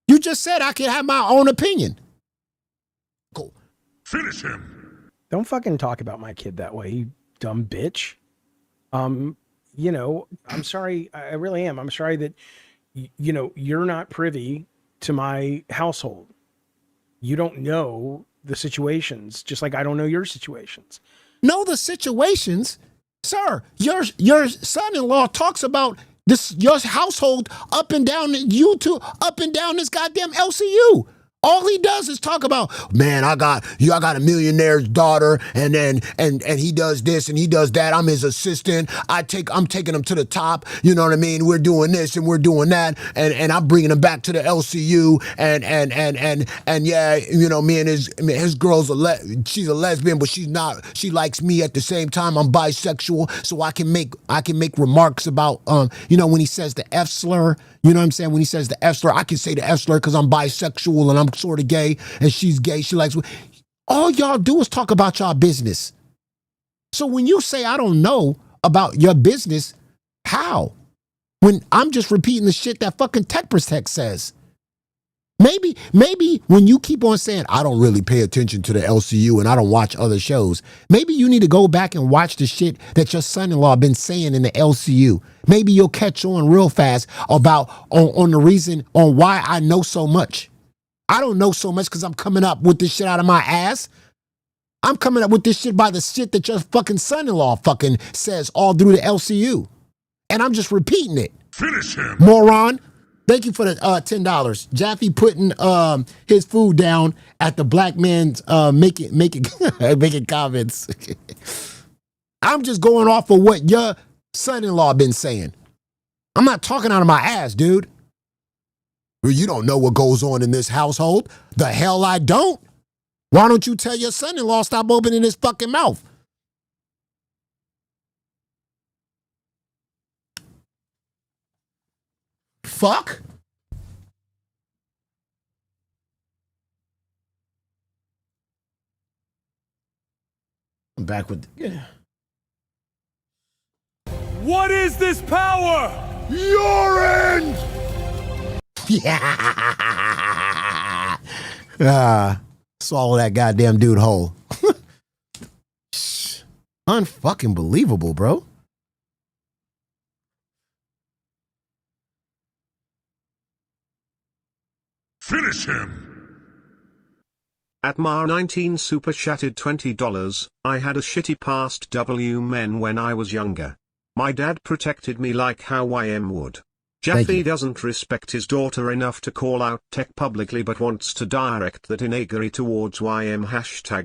You just said I can have my own opinion. Cool. Finish him. Don't fucking talk about my kid that way, you dumb bitch. You know, I'm sorry. I really am. I'm sorry that, you know, you're not privy to my household. You don't know the situations, just like I don't know your situations. Know the situations? Sir, your son-in-law talks about this, your household up and down YouTube, up and down this goddamn LCU All he does is talk about, man, I got a millionaire's daughter, and he does this and he does that. I'm his assistant. I'm taking him to the top. You know what I mean? We're doing this and we're doing that, and I'm bringing him back to the LCU, and yeah, you know, me and his girl's she's a lesbian, but she's not. She likes me at the same time. I'm bisexual, so I can make remarks about you know, when he says the F slur. You know what I'm saying? When he says the F slur, I can say the F slur because I'm bisexual and I'm sort of gay, and she's gay. She likes. All y'all do is talk about y'all business. So when you say I don't know about your business, how? When I'm just repeating the shit that fucking Tech Protect says. Maybe when you keep on saying, I don't really pay attention to the LCU and I don't watch other shows, maybe you need to go back and watch the shit that your son-in-law been saying in the LCU. Maybe you'll catch on real fast about on the reason on why I know so much. I don't know so much because I'm coming up with this shit out of my ass. I'm coming up with this shit by the shit that your fucking son-in-law fucking says all through the LCU. And I'm just repeating it. Finish him. Moron. Thank you for the $10. Jaffe putting his food down at the black man's making comments. I'm just going off of what your son-in-law been saying. I'm not talking out of my ass, dude. Well, you don't know what goes on in this household. The hell I don't. Why don't you tell your son-in-law stop opening his fucking mouth? Fuck. I'm back with What is this power? urine. Yeah. Swallow that goddamn dude whole. Unfucking believable, bro. Finish him. At Mar19 super chatted $20. I had a shitty past men when I was younger. My dad protected me like how YM would. Jaffe doesn't respect his daughter enough to call out Tech publicly but wants to direct that inegery towards YM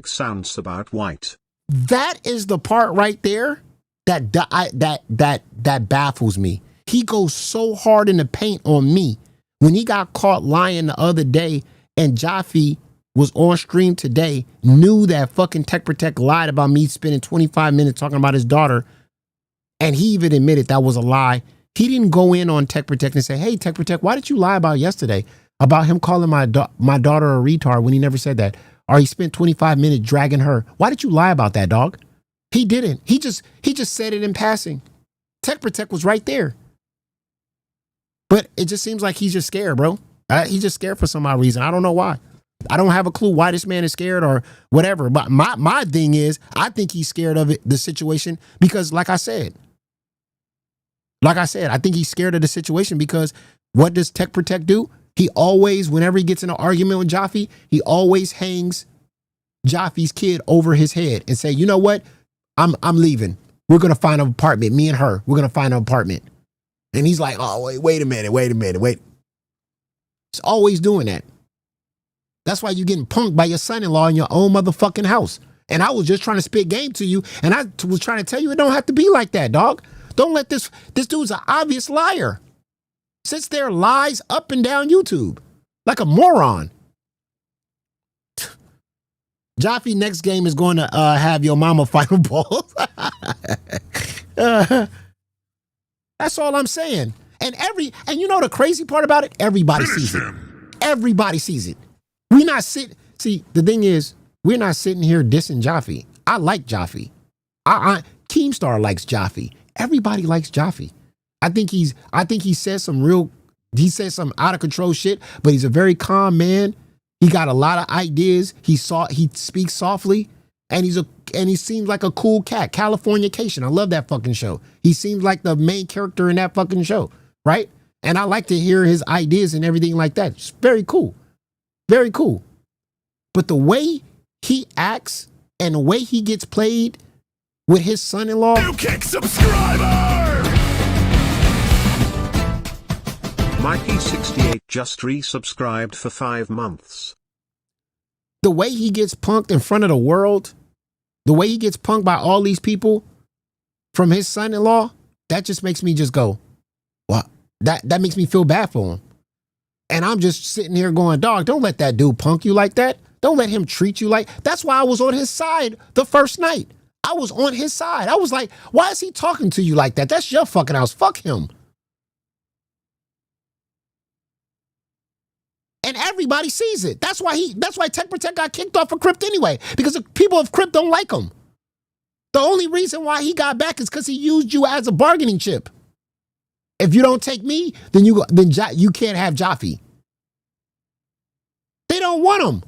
# sounds about white. That is the part right there that baffles me. He goes so hard in the paint on me. When he got caught lying the other day and Jaffe was on stream today, knew that fucking Tech Protect lied about me spending 25 minutes talking about his daughter, and he even admitted that was a lie. He didn't go in on Tech Protect and say, hey, Tech Protect, why did you lie about yesterday? About him calling my daughter a retard when he never said that. Or he spent 25 minutes dragging her. Why did you lie about that, dog? He didn't. He just said it in passing. Tech Protect was right there. But it just seems like he's just scared, bro. He's just scared for some odd reason. I don't know why. I don't have a clue why this man is scared or whatever. But my thing is, I think he's scared of the situation because, like I said, I think he's scared of the situation because what does Tech Protect do? He always, whenever he gets in an argument with Jaffe, he always hangs Jaffe's kid over his head and say, you know what? I'm leaving. We're going to find an apartment. Me and her, we're going to find an apartment. And he's like, oh, wait a minute. He's always doing that. That's why you're getting punked by your son-in-law in your own motherfucking house. And I was just trying to spit game to you. And I was trying to tell you it don't have to be like that, dog. Don't let this dude's an obvious liar. Sits there, lies up and down YouTube like a moron. Jaffe next game is going to have your mama final ball. That's all I'm saying. And you know the crazy part about it? Everybody sees it. Everybody sees it. See, the thing is, we're not sitting here dissing Jaffe. I like Jaffe. Keemstar likes Jaffe. Everybody likes Jaffe. I think he says some out of control shit, but he's a very calm man. He got a lot of ideas. He speaks softly, and he seems like a cool cat. Californication. I love that fucking show. He seems like the main character in that fucking show, right? And I like to hear his ideas and everything like that. It's very cool. Very cool. But the way he acts and the way he gets played with his son-in-law. New kick subscriber! Mikey68 just resubscribed for 5 months. the way he gets punked in front of the world, the way he gets punked by all these people from his son-in-law, that just makes me just go, wow. That makes me feel bad for him. And I'm just sitting here going, dog, don't let that dude punk you like that. Don't let him treat you like. That's why I was on his side the first night. I was on his side. I was like, why is he talking to you like that? That's your fucking house. Fuck him. And everybody sees it. That's why Tech Protect got kicked off of Crypt anyway, because the people of Crypt don't like him. The only reason why he got back is because he used you as a bargaining chip. If you don't take me, then you can't have Jaffe. They don't want him.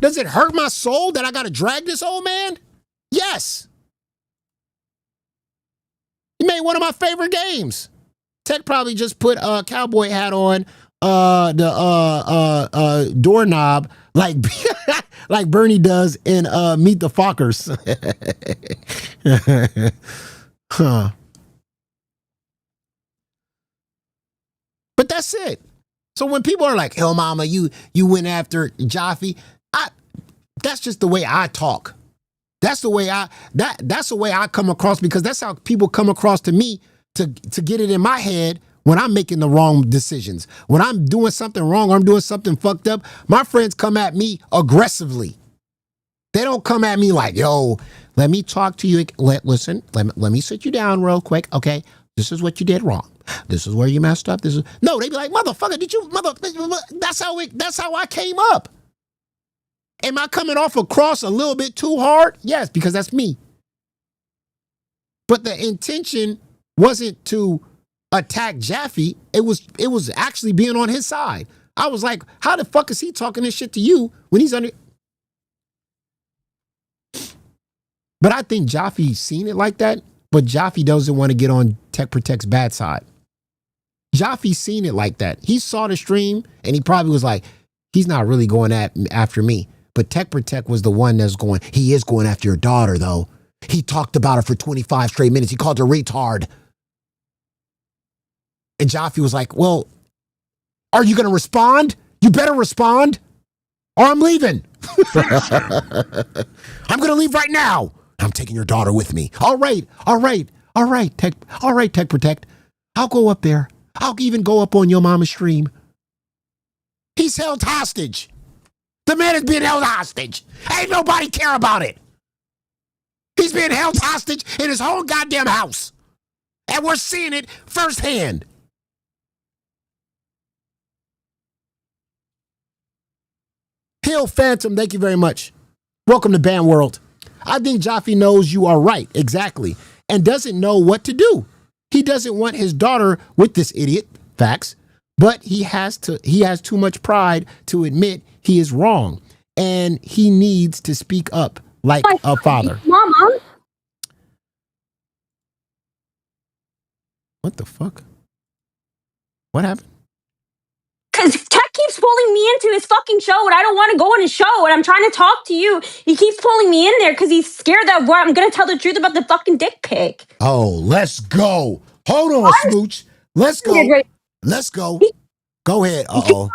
Does it hurt my soul that I got to drag this old man? Yes. He made one of my favorite games. Tech probably just put a cowboy hat on the doorknob like like Bernie does in Meet the Fockers. Huh. But that's it. So when people are like, "Hell, mama, you went after Jaffe," that's just the way I talk. That's the way that's the way I come across, because that's how people come across to me to get it in my head when I'm making the wrong decisions. When I'm doing something wrong or I'm doing something fucked up, my friends come at me aggressively. They don't come at me like, yo, let me talk to you. Listen, let me sit you down real quick. Okay, this is what you did wrong. This is where you messed up. No, they be like, motherfucker, that's how I came up. Am I coming off across a little bit too hard? Yes, because that's me. But the intention wasn't to attack Jaffe. It was actually being on his side. I was like, how the fuck is he talking this shit to you when he's under? But I think Jaffe's seen it like that, but Jaffe doesn't want to get on Tech Protect's bad side. Jaffe's seen it like that. He saw the stream and he probably was like, he's not really going after me. But Tech Protect was the one that's going, he is going after your daughter, though. He talked about her for 25 straight minutes. He called her retard. And Jaffe was like, well, are you going to respond? You better respond or I'm leaving. I'm going to leave right now. I'm taking your daughter with me. All right, Tech Protect. I'll go up there. I'll even go up on your mama's stream. He's held hostage. The man is being held hostage. Ain't nobody care about it. He's being held hostage in his whole goddamn house. And we're seeing it firsthand. Hill Phantom, thank you very much. Welcome to Band World. I think Jaffe knows you are right, exactly, and doesn't know what to do. He doesn't want his daughter with this idiot, facts, but he has too much pride to admit he is wrong, and he needs to speak up like a father. Mama. What the fuck? What happened? Because Tech keeps pulling me into his fucking show, and I don't want to go on his show, and I'm trying to talk to you. He keeps pulling me in there because he's scared that I'm going to tell the truth about the fucking dick pic. Oh, let's go. Hold on, Smooch. Let's go. Let's go. Go ahead. Uh-oh.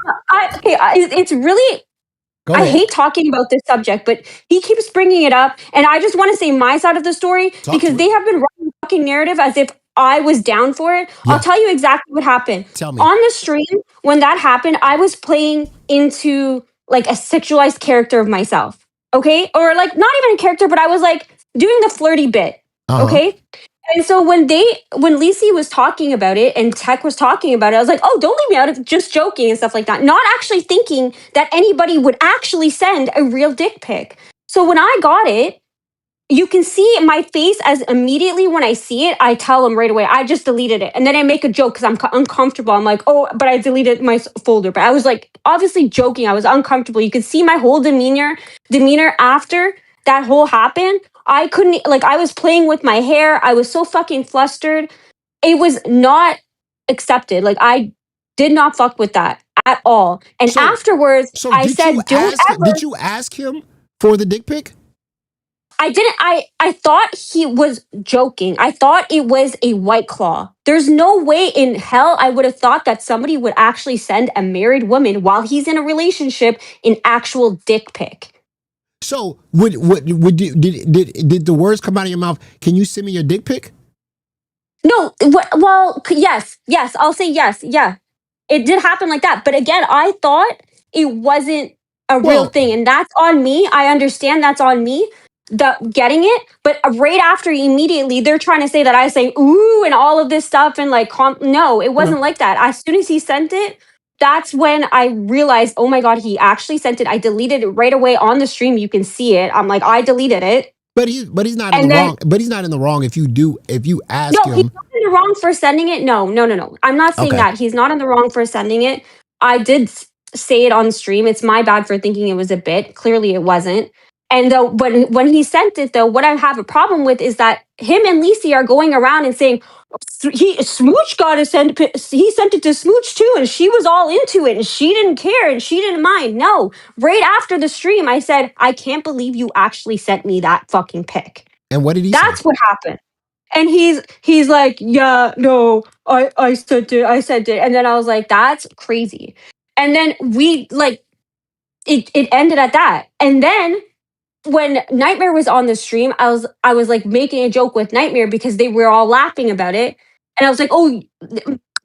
It's really... I hate talking about this subject, but he keeps bringing it up, and I just want to say my side of the story because they have been running the fucking narrative as if I was down for it. Yeah. I'll tell you exactly what happened. Tell me. On the stream, when that happened, I was playing into like a sexualized character of myself, okay? Or like not even a character, but I was like doing the flirty bit, okay? And so when Lisi was talking about it and Tech was talking about it, I was like, oh, don't leave me out of just joking and stuff like that. Not actually thinking that anybody would actually send a real dick pic. So when I got it, you can see my face as immediately when I see it, I tell them right away, I just deleted it. And then I make a joke because I'm uncomfortable. I'm like, oh, but I deleted my folder. But I was like, obviously joking. I was uncomfortable. You could see my whole demeanor after that whole happened. I couldn't, like, I was playing with my hair. I was so fucking flustered. It was not accepted. Like, I did not fuck with that at all. And afterwards, I said, don't ever. Did you ask him for the dick pic? I didn't. I thought he was joking. I thought it was a White Claw. There's no way in hell I would have thought that somebody would actually send a married woman while he's in a relationship an actual dick pic. So would did the words come out of your mouth? Can you send me your dick pic? No. Well, yes. I'll say yes. Yeah, it did happen like that. But again, I thought it wasn't a real thing, and that's on me. I understand that's on me. Getting it, but right after, immediately they're trying to say that I say ooh and all of this stuff and like no, it wasn't like that. As soon as he sent it, that's when I realized, oh my god, he actually sent it. I deleted it right away on the stream. You can see it. I'm like, I deleted it. But he's not in the wrong. But he's not in the wrong if you ask him. No, he's not in the wrong for sending it. No. I'm not saying that. He's not in the wrong for sending it. I did say it on stream. It's my bad for thinking it was a bit. Clearly it wasn't. And though, when he sent it, though, what I have a problem with is that him and Lacey are going around and saying Smooch got to send. He sent it to Smooch too, and she was all into it, and she didn't care, and she didn't mind. No, right after the stream, I said, I can't believe you actually sent me that fucking pic. And what did he? That's what happened. And he's like, yeah, no, I sent it, and then I was like, that's crazy. And then we like it ended at that, and then when Nightmare was on the stream, I was like making a joke with Nightmare because they were all laughing about it. And I was like, oh,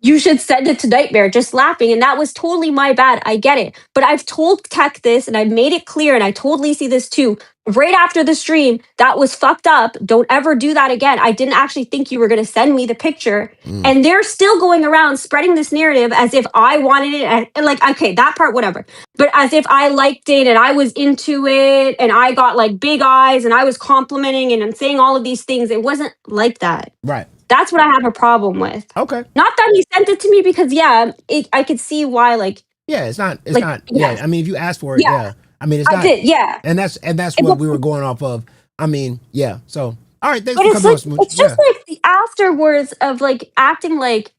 you should send it to Nightmare, just laughing. And that was totally my bad. I get it. But I've told Tech this and I made it clear. And I told Lacey this too. Right after the stream, that was fucked up. Don't ever do that again. I didn't actually think you were going to send me the picture. And they're still going around spreading this narrative as if I wanted it. And like, okay, that part, whatever. But as if I liked it and I was into it and I got like big eyes and I was complimenting and I'm saying all of these things. It wasn't like that. Right. That's what I have a problem with. Okay. Not that he sent it to me because, yeah, I could see why, like. Yeah, it's not. Yeah. Yeah, I mean, if you ask for it, yeah. I mean, it's not. I did, yeah. And that's what we were going off of. I mean, yeah. So, all right, thanks But for it's coming like, on, Smooch. it's just like the afterwards of like acting like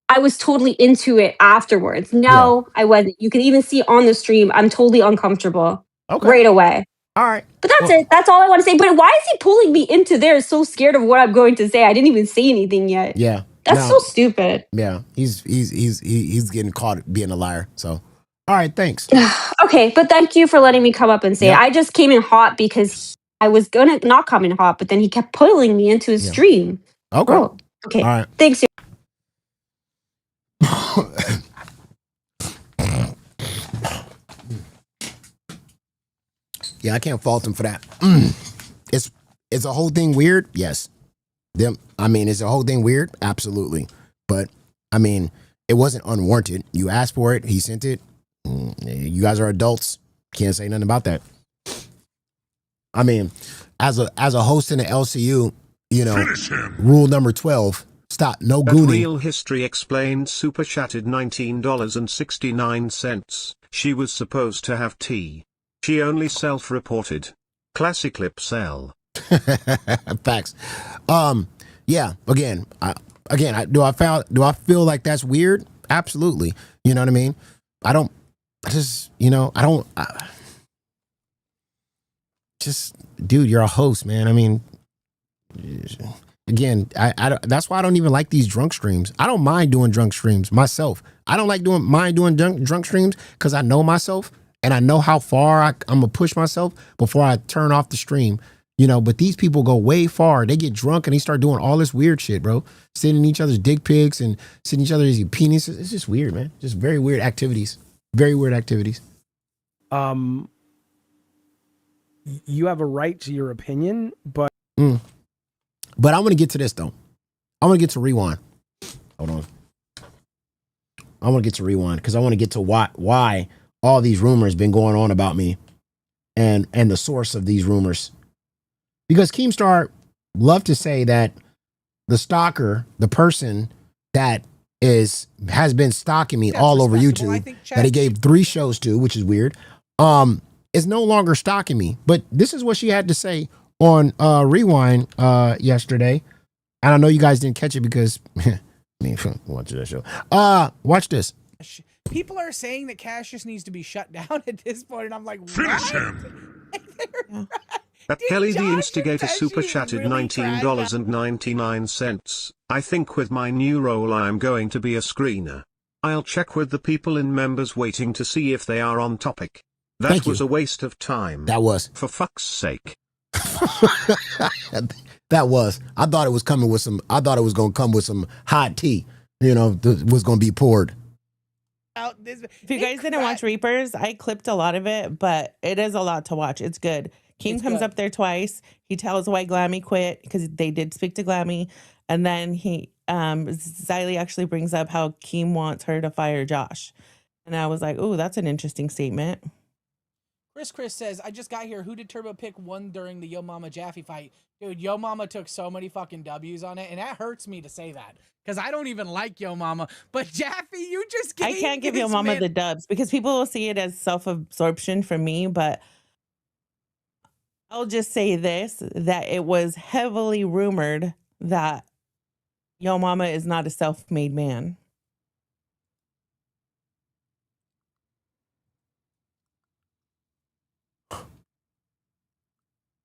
I was totally into it afterwards. No, I wasn't. You can even see on the stream, I'm totally uncomfortable right away. All right. But that's it. That's all I want to say. But why is he pulling me into there so scared of what I'm going to say? I didn't even say anything yet. Yeah. That's so stupid. Yeah. He's getting caught being a liar. So, all right, thanks. Okay, but thank you for letting me come up and say it. I just came in hot because I was gonna not come in hot, but then he kept pulling me into his stream. Okay. Oh, okay. All right. Thanks. Yeah, I can't fault him for that. Is the whole thing weird? Yes. I mean, is the whole thing weird? Absolutely. But I mean, it wasn't unwarranted. You asked for it. He sent it. You guys are adults. Can't say nothing about that. I mean, as a host in the LCU, you know, rule number 12: stop. No That gooning. Real History Explained super chatted $19.69. She was supposed to have tea. She only self-reported. Classic lip sell. Facts. Yeah. Again, do I feel like that's weird? Absolutely. You know what I mean? Dude, you're a host, man. I mean, again, I that's why I don't even like these drunk streams. I don't mind doing drunk streams myself. I don't mind doing drunk streams because I know myself and I know how far I'm gonna push myself before I turn off the stream. You know, but these people go way far. They get drunk and they start doing all this weird shit, bro. Sending each other's dick pics and sending each other's penises. It's just weird, man. Just very weird activities. Very weird activities. You have a right to your opinion, but But I want to get to this though. I want to get to rewind. Hold on. I want to get to rewind because I want to get to why all these rumors been going on about me and the source of these rumors. Because Keemstar loved to say that the stalker, the person that has been stalking me all over YouTube, that he gave 3 shows to, which is weird, is no longer stalking me. But this is what she had to say on Rewind yesterday. And I know you guys didn't catch it because I mean, watch that show. Watch this. People are saying that Cassius needs to be shut down at this point, and I'm like, Finish what? him. Kelly the Instigator super chatted $19.99. I think with my new role I am going to be a screener. I'll check with the people in members waiting to see if they are on topic. That was a waste of time. That was. For fuck's sake. That was. I thought it was coming with some. I thought it was gonna come with some hot tea. You know, was gonna be poured. If you guys didn't watch Reapers, I clipped a lot of it, but it is a lot to watch. It's good. Keem comes up there twice. He tells why Glammy quit because they did speak to Glammy, and then Xylee actually brings up how Keem wants her to fire Josh, and I was like, "Ooh, that's an interesting statement." Chris says, I just got here. Who did Turbo pick one during the Yo Mama Jaffe fight? Dude, Yo Mama took so many fucking W's on it, and that hurts me to say that because I don't even like Yo Mama. But Jaffe, you just gave I can't give Yo Mama the dubs because people will see it as self-absorption for me, but I'll just say this, that it was heavily rumored that Yo Mama is not a self-made man.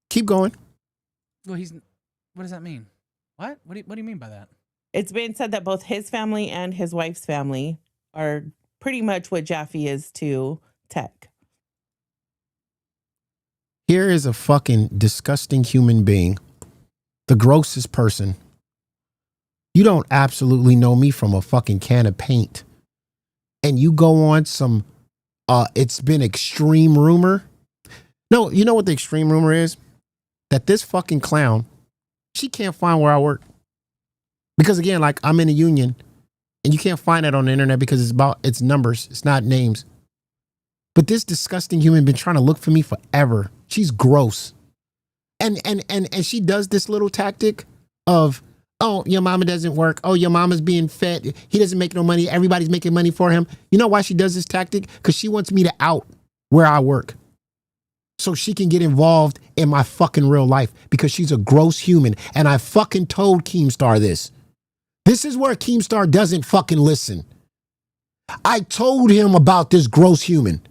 Keep going. Well, what does that mean? What? What do you mean by that? It's been said that both his family and his wife's family are pretty much what Jaffe is to Tech. Here is a fucking disgusting human being. The grossest person. You don't absolutely know me from a fucking can of paint. And you go on some, it's been extreme rumor. No, you know what the extreme rumor is? That this fucking clown, she can't find where I work. Because again, like I'm in a union and you can't find that on the internet because it's numbers. It's not names. But this disgusting human been trying to look for me forever. She's gross. And she does this little tactic of, oh, your mama doesn't work. Oh, your mama's being fed. He doesn't make no money. Everybody's making money for him. You know why she does this tactic? Because she wants me to out where I work. So she can get involved in my fucking real life because she's a gross human. And I fucking told Keemstar this. This is where Keemstar doesn't fucking listen. I told him about this gross human.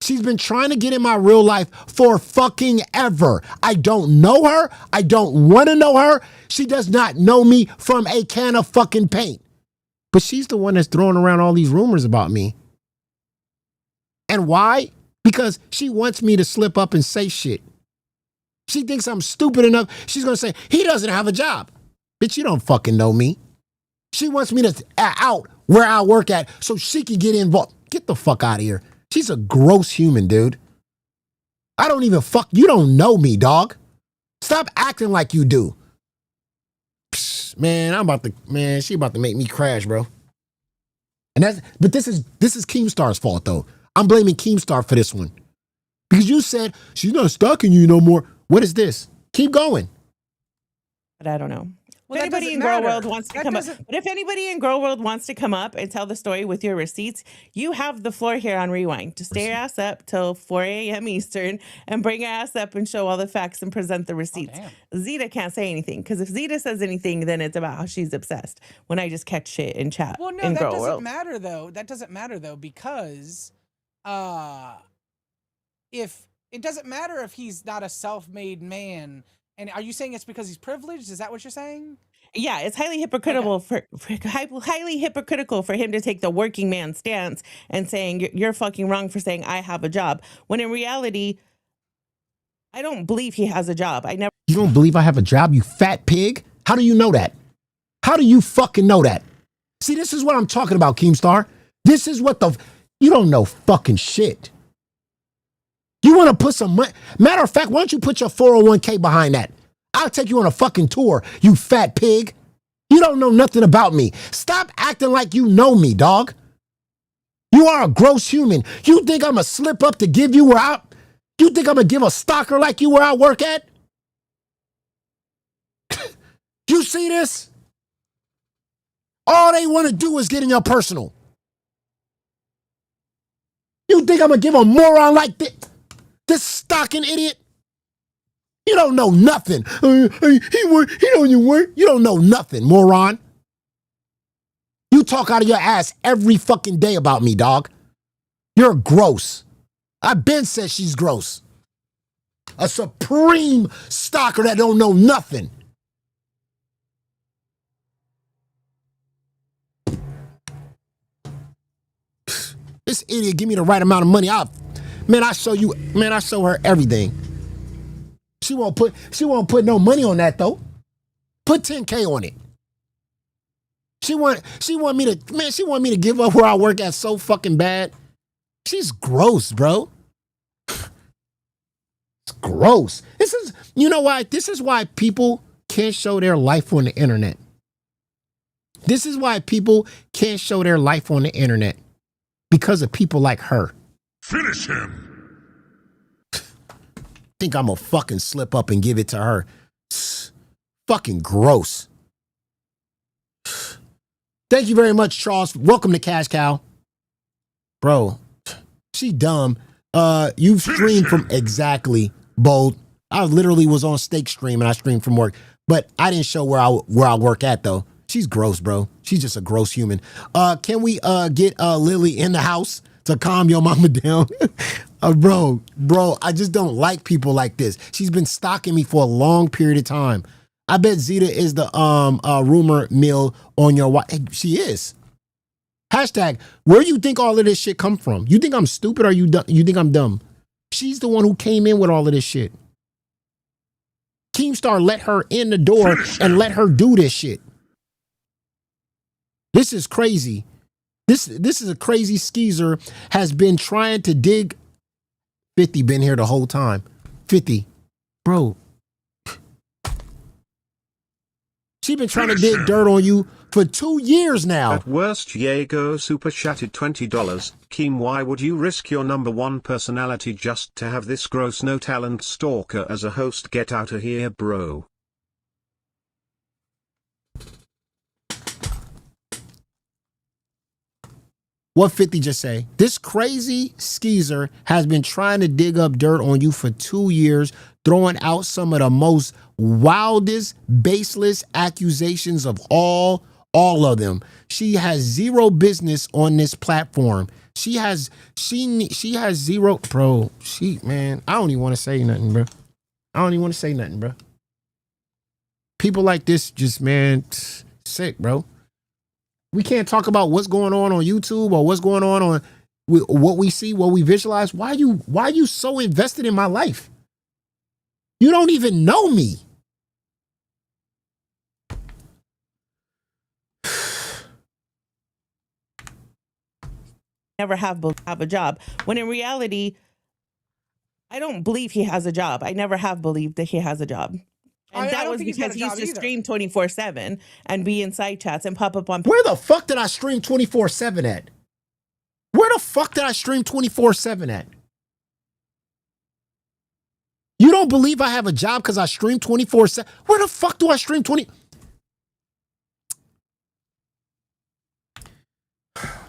She's been trying to get in my real life for fucking ever. I don't know her. I don't want to know her. She does not know me from a can of fucking paint. But she's the one that's throwing around all these rumors about me. And why? Because she wants me to slip up and say shit. She thinks I'm stupid enough. She's going to say, he doesn't have a job. Bitch, you don't fucking know me. She wants me to out where I work at so she can get involved. Get the fuck out of here. She's a gross human, dude. I don't even you don't know me, dog. Stop acting like you do. Psst, man, she about to make me crash, bro. But this is Keemstar's fault, though. I'm blaming Keemstar for this one. Because you said, she's not stalking you no more. What is this? Keep going. But I don't know. Well, if anybody in Girl World wants to come up, but if anybody in Girl World wants to come up and tell the story with your receipts, you have the floor here on Rewind. Just stay your ass up till 4 a.m. Eastern and bring your ass up and show all the facts and present the receipts. Zeta can't say anything because if Zeta says anything, then it's about how she's obsessed. When I just catch shit in chat. Well, no, in that Girl doesn't World. matter though. That doesn't matter though because, if it doesn't matter if he's not a self-made man. And are you saying it's because he's privileged? Is that what you're saying? Yeah, it's highly hypocritical highly hypocritical for him to take the working man stance and saying you're fucking wrong for saying I have a job. When in reality, I don't believe he has a job. You don't believe I have a job, you fat pig? How do you know that? How do you fucking know that? See, this is what I'm talking about, Keemstar. This is what you don't know fucking shit. You want to put some money? Matter of fact, why don't you put your 401k behind that? I'll take you on a fucking tour, you fat pig. You don't know nothing about me. Stop acting like you know me, dog. You are a gross human. You think I'm going to slip up to give you you think I'm going to give a stalker like you where I work at? You see this? All they want to do is get in your personal. You think I'm going to give a moron like this stalking idiot? You don't know nothing. He don't work. You don't know nothing, moron. You talk out of your ass every fucking day about me, dog. You're gross. I've been said she's gross. A supreme stalker that don't know nothing. This idiot give me the right amount of money. I show her everything. She won't put no money on that though. Put 10K on it. She want me to give up where I work at so fucking bad. She's gross, bro. It's gross. You know why? This is why people can't show their life on the internet. This is why people can't show their life on the internet. Because of people like her. Finish him. Think I'm gonna fucking slip up and give it to her. Fucking gross. Thank you very much, Charles. Welcome to Cash Cow. Bro, she dumb. You've streamed from exactly, Bold. I literally was on Steak Stream and I streamed from work. But I didn't show where I work at though. She's gross, bro. She's just a gross human. Can we get Lily in the house to calm your mama down? Bro, I just don't like people like this. She's been stalking me for a long period of time. I bet Zeta is the rumor mill on your wife. Hey, she is. Hashtag, where do you think all of this shit come from? You think I'm stupid or you think I'm dumb? She's the one who came in with all of this shit. Keemstar let her in the door and let her do this shit. This is crazy. This is a crazy skeezer has been trying to dig. 50 been here the whole time. 50. Bro. She been trying to dig dirt on you for 2 years now. At worst, Jago super chatted $20. Keem, why would you risk your #1 personality just to have this gross no talent stalker as a host? Get out of here, bro. What 50 just say? This crazy skeezer has been trying to dig up dirt on you for 2 years, throwing out some of the most wildest, baseless accusations of all of them. She has zero business on this platform. She has zero, bro. Man, I don't even want to say nothing, bro. People like this just, man, sick, bro. We can't talk about what's going on YouTube or what's going on what we see, what we visualize. Why are you so invested in my life? You don't even know me. Never have a job. When in reality, I don't believe he has a job. I never have believed that he has a job. And that was because he used to stream 24/7 and be in side chats and pop up on. Where the fuck did I stream 24/7 at? Where the fuck did I stream 24/7 at? You don't believe I have a job because I stream 24/7? Where the fuck do I stream 20?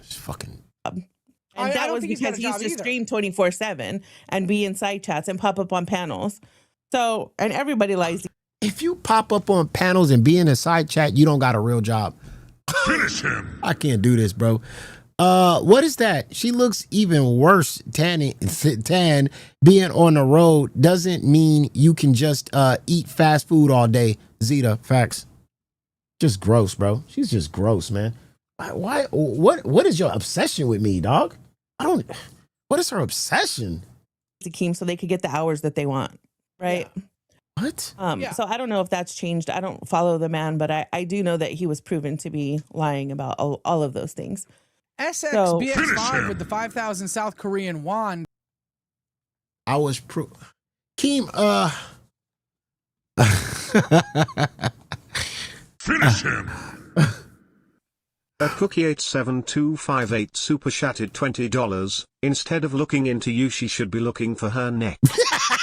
It's fucking. And that was because he used to stream 24/7 and be in side chats and pop up on panels. So, and everybody lies. If you pop up on panels and be in a side chat, you don't got a real job. Finish him. I can't do this, bro. What is that? She looks even worse. Tan being on the road doesn't mean you can just eat fast food all day. Zeta, facts. Just gross, bro. She's just gross, man. Why? What is your obsession with me, dog? What is her obsession? Keem, so they could get the hours that they want, right? Yeah. What? So I don't know if that's changed. I don't follow the man, but I do know that he was proven to be lying about all of those things. SXBX5 with the 5,000 South Korean won. I was Keem, Finish him. At Cookie87258 super chatted $20. Instead of looking into you, she should be looking for her neck.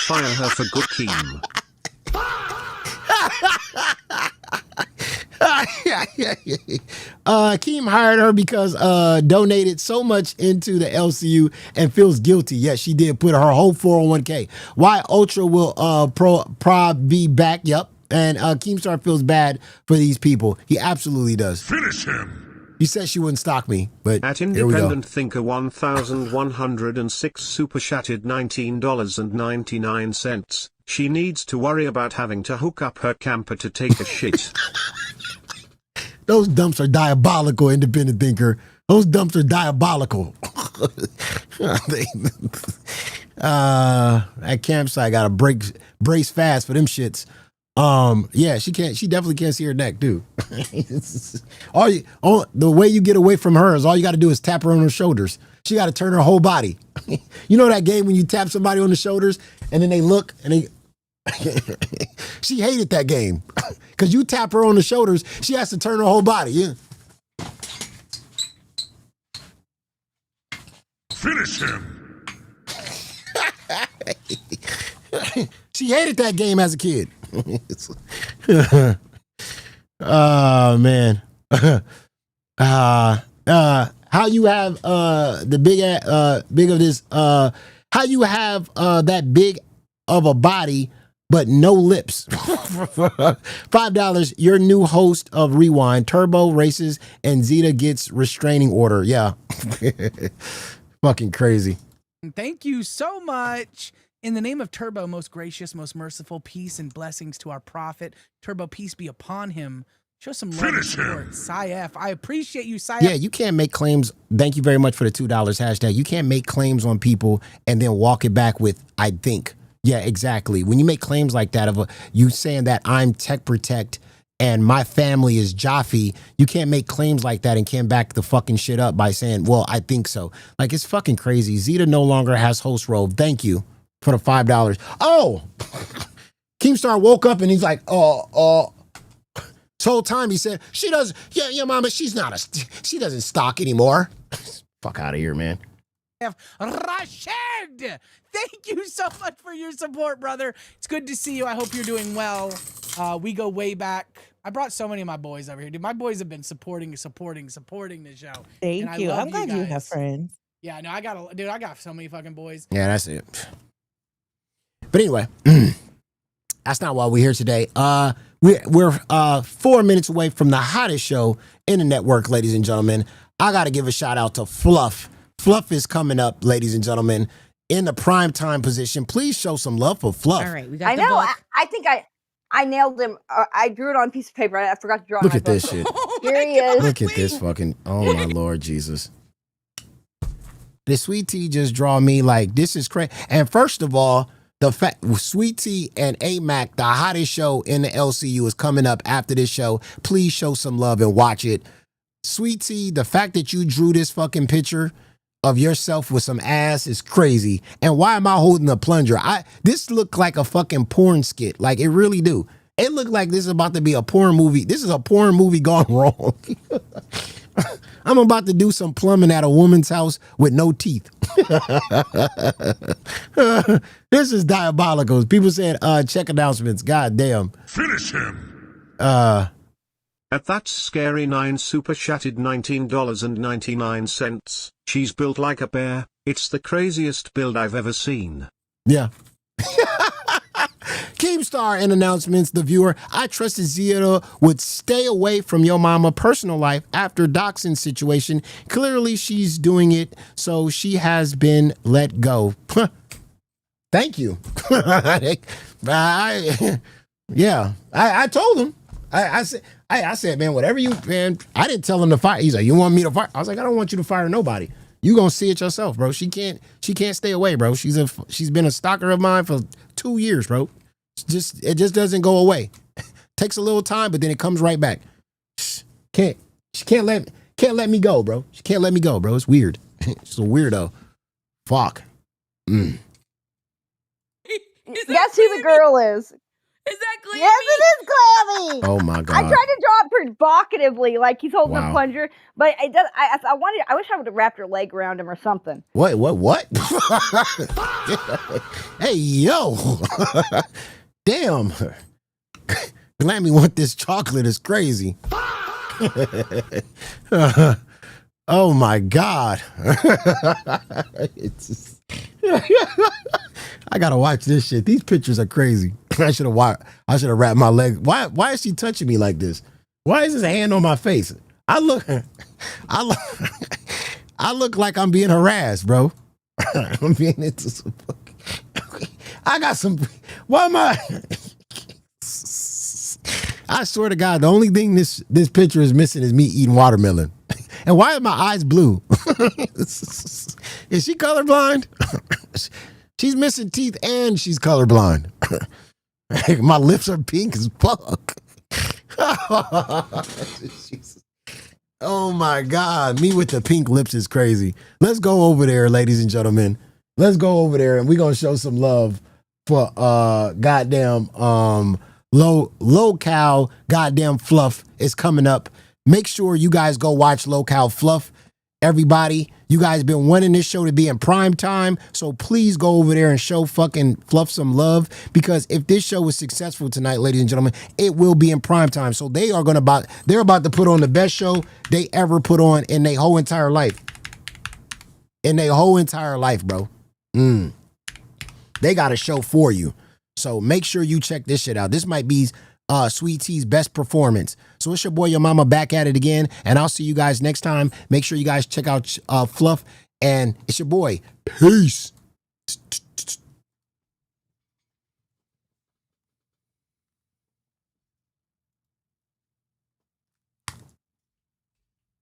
Fire her for good, Keem. Keem hired her because donated so much into the LCU and feels guilty. Yes, she did put her whole 401k. Why Ultra will prob be back? Yep. And Keemstar feels bad for these people. He absolutely does. Finish him. He said she wouldn't stalk me, but at here we go. Independent Thinker 1106 super chatted $19.99. She needs to worry about having to hook up her camper to take a shit. Those dumps are diabolical, independent thinker. Those dumps are diabolical. At campsite, got to brace fast for them shits. Yeah, she definitely can't see her neck, dude. The way you get away from her is all you got to do is tap her on her shoulders. She got to turn her whole body. You know that game when you tap somebody on the shoulders and then they look and they. She hated that game because you tap her on the shoulders. She has to turn her whole body. Yeah. Finish him. She hated that game as a kid. Oh man. How you have the big of this how you have that big of a body but no lips. $5, your new host of Rewind, Turbo races and Zeta gets restraining order. Yeah. Fucking crazy. Thank you so much. In the name of Turbo, most gracious, most merciful, peace and blessings to our prophet. Turbo, peace be upon him. Show some love and support. Syf, I appreciate you, Syf. Yeah, you can't make claims. Thank you very much for the $2 hashtag. You can't make claims on people and then walk it back with, I think. Yeah, exactly. When you make claims like that of you saying that I'm Tech Protect and my family is Jaffe, you can't make claims like that and can't back the fucking shit up by saying, well, I think so. Like, it's fucking crazy. Zeta no longer has host role. Thank you for the $5. Oh, Keemstar woke up and he's like, this whole time he said, she does, yeah, mama, she doesn't stock anymore. Fuck out of here, man. Rashid, thank you so much for your support, brother. It's good to see you. I hope you're doing well. We go way back. I brought so many of my boys over here, dude. My boys have been supporting the show. Thank you. I'm glad you have friends. Yeah, no, I got so many fucking boys. Yeah, that's it. But anyway, that's not why we're here today. We're 4 minutes away from the hottest show in the network, ladies and gentlemen. I got to give a shout out to Fluff. Fluff is coming up, ladies and gentlemen, in the prime time position. Please show some love for Fluff. All right, we got I know. I think I nailed him. I drew it on a piece of paper. I forgot to draw it. Look at this shit. Here he is. Look at this fucking. Oh my Lord Jesus. Did Sweet Tea just draw me like this is crazy? And first of all, the fact Sweet Tea and A-Mac, the hottest show in the LCU, is coming up after this show. Please show some love and watch it. Sweet Tea, the fact that you drew this fucking picture of yourself with some ass is crazy. And why am I holding a plunger? This looked like a fucking porn skit. Like, it really do. It looked like this is about to be a porn movie. This is a porn movie gone wrong. I'm about to do some plumbing at a woman's house with no teeth. This is diabolical. People said, check announcements. God damn. Finish him. At that scary 9 super chatted $19.99. She's built like a bear. It's the craziest build I've ever seen. Yeah. Keemstar in announcements, the viewer. I trusted Zeta would stay away from your mama personal life after Doxson situation. Clearly she's doing it, so she has been let go. Thank you. I told him. I said, man, whatever you, man, I didn't tell him to fire. He's like, you want me to fire? I was like, I don't want you to fire nobody. You gonna see it yourself, bro. She can't stay away, bro. She's been a stalker of mine for 2 years, bro. It just doesn't go away. Takes a little time, but then it comes right back. She can't let me go, bro. She can't let me go, bro. It's weird. She's a weirdo. Fuck. Guess who the girl is? Is that Glammy? Yes, it is Glammy. Oh my God. I tried to draw it provocatively, like he's holding a plunger, but it does. I wish I would have wrapped her leg around him or something. What? Hey, yo. Damn. Glammy want this chocolate is crazy. Oh my God. It's just... I gotta watch this shit. These pictures are crazy. I should have wrapped my leg. Why is she touching me like this? Why is his hand on my face? I look like I'm being harassed, bro. I got some. Why am I? I swear to God, the only thing this picture is missing is me eating watermelon. And why are my eyes blue? Is she colorblind? She's missing teeth and she's colorblind. My lips are pink as fuck. Oh my God. Me with the pink lips is crazy. Let's go over there, ladies and gentlemen. Let's go over there and we're gonna show some love for goddamn Lolcow goddamn fluff is coming up. Make sure you guys go watch Lolcow fluff. Everybody, you guys been wanting this show to be in prime time, so please go over there and show fucking Fluff some love, because if this show is successful tonight, ladies and gentlemen, it will be in prime time. So they're about to put on the best show they ever put on in their whole entire life. In their whole entire life, bro. They got a show for you. So make sure you check this shit out. This might be Sweet T's best performance. So it's your boy, your mama, back at it again. And I'll see you guys next time. Make sure you guys check out Fluff. And it's your boy. Peace.